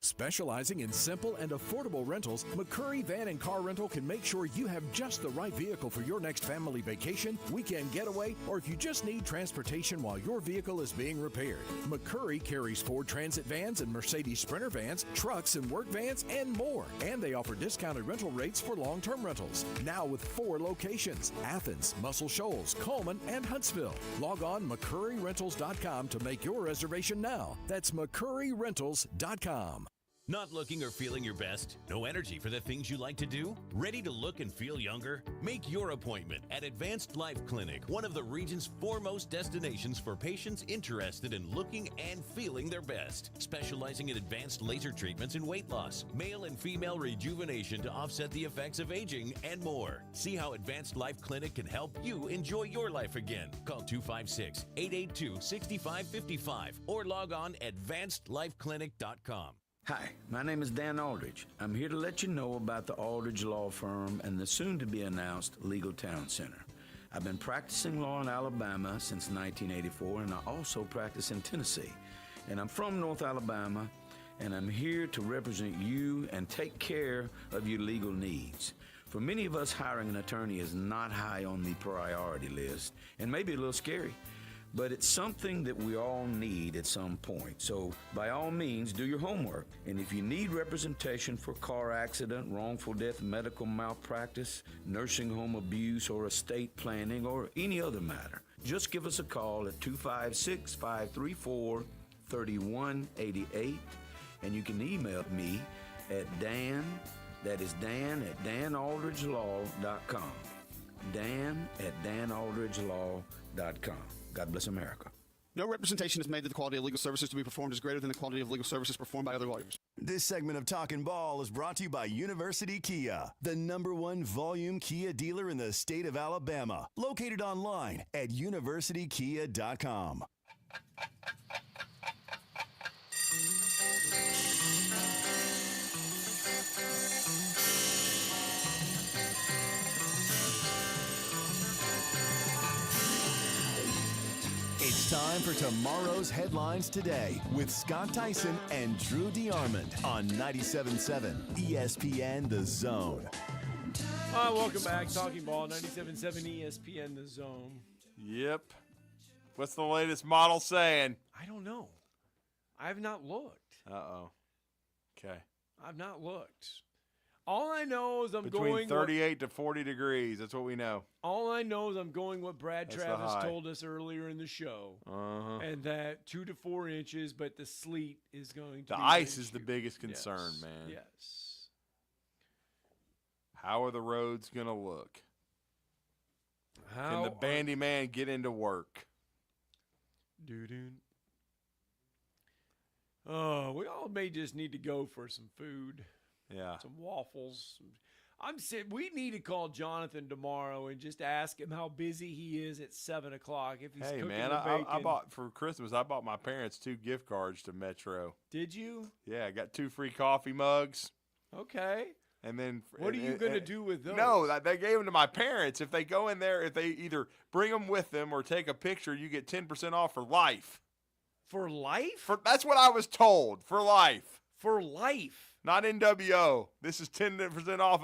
Specializing in simple and affordable rentals, McCurry Van and Car Rental can make sure you have just the right vehicle for your next family vacation, weekend getaway, or if you just need transportation while your vehicle is being repaired. McCurry carries Ford Transit vans and Mercedes Sprinter vans, trucks and work vans, and more. And they offer discounted rental rates for long-term rentals. Now with 4 locations: Athens, Muscle Shoals, Coleman, and Huntsville. Log on McCurryRentals.com to make your reservation now. That's McCurryRentals.com. Not looking or feeling your best? No energy for the things you like to do? Ready to look and feel younger? Make your appointment at Advanced Life Clinic, one of the region's foremost destinations for patients interested in looking and feeling their best. Specializing in advanced laser treatments and weight loss, male and female rejuvenation to offset the effects of aging, and more. See how Advanced Life Clinic can help you enjoy your life again. Call 256-882-6555 or log on advancedlifeclinic.com. Hi, my name is Dan Aldridge. I'm here to let you know about the Aldridge Law Firm and the soon-to-be-announced Legal Town Center. I've been practicing law in Alabama since 1984, and I also practice in Tennessee. And I'm from North Alabama, and I'm here to represent you and take care of your legal needs. For many of us, hiring an attorney is not high on the priority list, and maybe a little scary. But it's something that we all need at some point. So by all means, do your homework. And if you need representation for car accident, wrongful death, medical malpractice, nursing home abuse, or estate planning, or any other matter, just give us a call at 256-534-3188. And you can email me at Dan, that is Dan at danaldridgelaw.com. Dan at danaldridgelaw.com. God bless America. No representation is made that the quality of legal services to be performed is greater than the quality of legal services performed by other lawyers. This segment of Talkin' Ball is brought to you by University Kia, the #1 volume Kia dealer in the state of Alabama. Located online at universitykia.com. It's time for tomorrow's headlines today with Scott Tyson and Drew DeArmond on 97.7 ESPN The Zone. Welcome back. Talking Ball, 97.7 ESPN The Zone. Yep. What's the latest model saying? I don't know. I have not looked. Uh-oh. Okay. I've not looked. All I know is Between 38 to 40 degrees. That's what we know. All I know is I'm going what Brad That's the Travis high. told us earlier in the show. And that 2 to 4 inches, but the sleet is going to The be ice is the biggest concern, Yes. man. Yes. How are the roads going to look? Can How the bandy man get into work? Doo-doo. Oh, we all may just need to go for some food. Yeah. Some waffles. We need to call Jonathan tomorrow and just ask him how busy he is at 7 o'clock. If he's Hey, cooking man, the I bacon. bought for Christmas, I bought my parents 2 gift cards to Metro. Did you? Yeah, I got 2 free coffee mugs. Okay. And then What are you going to do with those? No, they gave them to my parents. If they go in there, if they either bring them with them or take a picture, you get 10% off for life. For life? That's what I was told. For life. For life. Not NWO. This is 10% off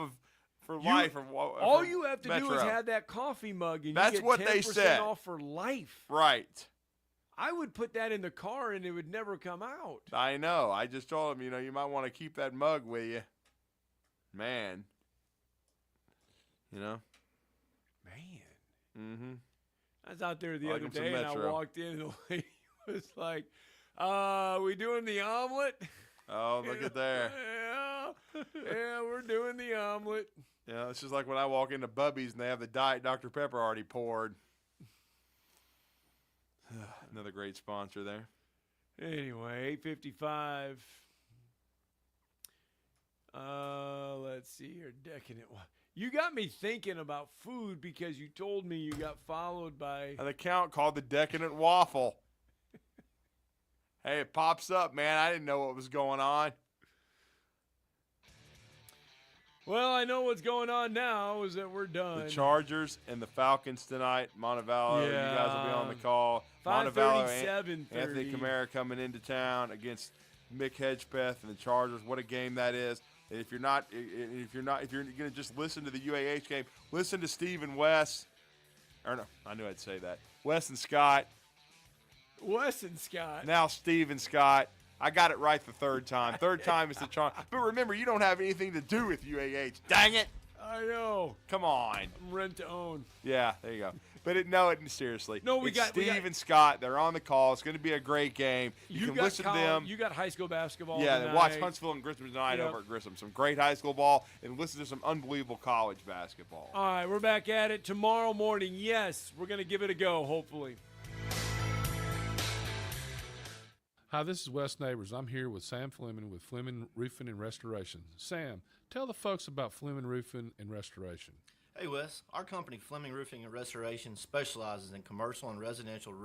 for life. All you have to do is have that coffee mug, and That's you get what 10% they said. off for life. Right. I would put that in the car, and it would never come out. I know. I just told them, you might want to keep that mug with you. Man. Man. Mm-hmm. I was out there the Like other him some day, and I Metro. walked in, and the lady was like, we doing the omelet? Oh, look at there. Yeah, we're doing the omelet. Yeah, it's just like when I walk into Bubby's and they have the Diet Dr. Pepper already poured. Another great sponsor there. Anyway, 8:55. Let's see here. Decadent. You got me thinking about food because you told me you got followed by An account called the Decadent Waffle. Hey, it pops up, man. I didn't know what was going on. Well, I know what's going on now is that we're done. The Chargers and the Falcons tonight. Montevallo, you guys will be on the call. 5:30, Montevallo, 7:30. Anthony Camara coming into town against Mick Hedgepeth and the Chargers. What a game that is! And if you're going to just listen to the UAH game, listen to Steve and Wes. Or no, I knew I'd say that. Wes and Scott. Wes and Scott. Now Steve and Scott. I got it right the third time. Third time is the charm. But remember, you don't have anything to do with UAH. Dang it. I know. Come on. Rent to own. Yeah, there you go. But seriously. No, we it's got Steve and Scott. They're on the call. It's going to be a great game. You can got listen to them. You got high school basketball. Yeah, tonight. watch Huntsville and Grissom tonight over at Grissom. Some great high school ball, and listen to some unbelievable college basketball. All right, we're back at it tomorrow morning. Yes, we're going to give it a go, hopefully. Hi, this is Wes Neighbors. I'm here with Sam Fleming with Fleming Roofing and Restoration. Sam, tell the folks about Fleming Roofing and Restoration. Hey, Wes. Our company, Fleming Roofing and Restoration, specializes in commercial and residential roofing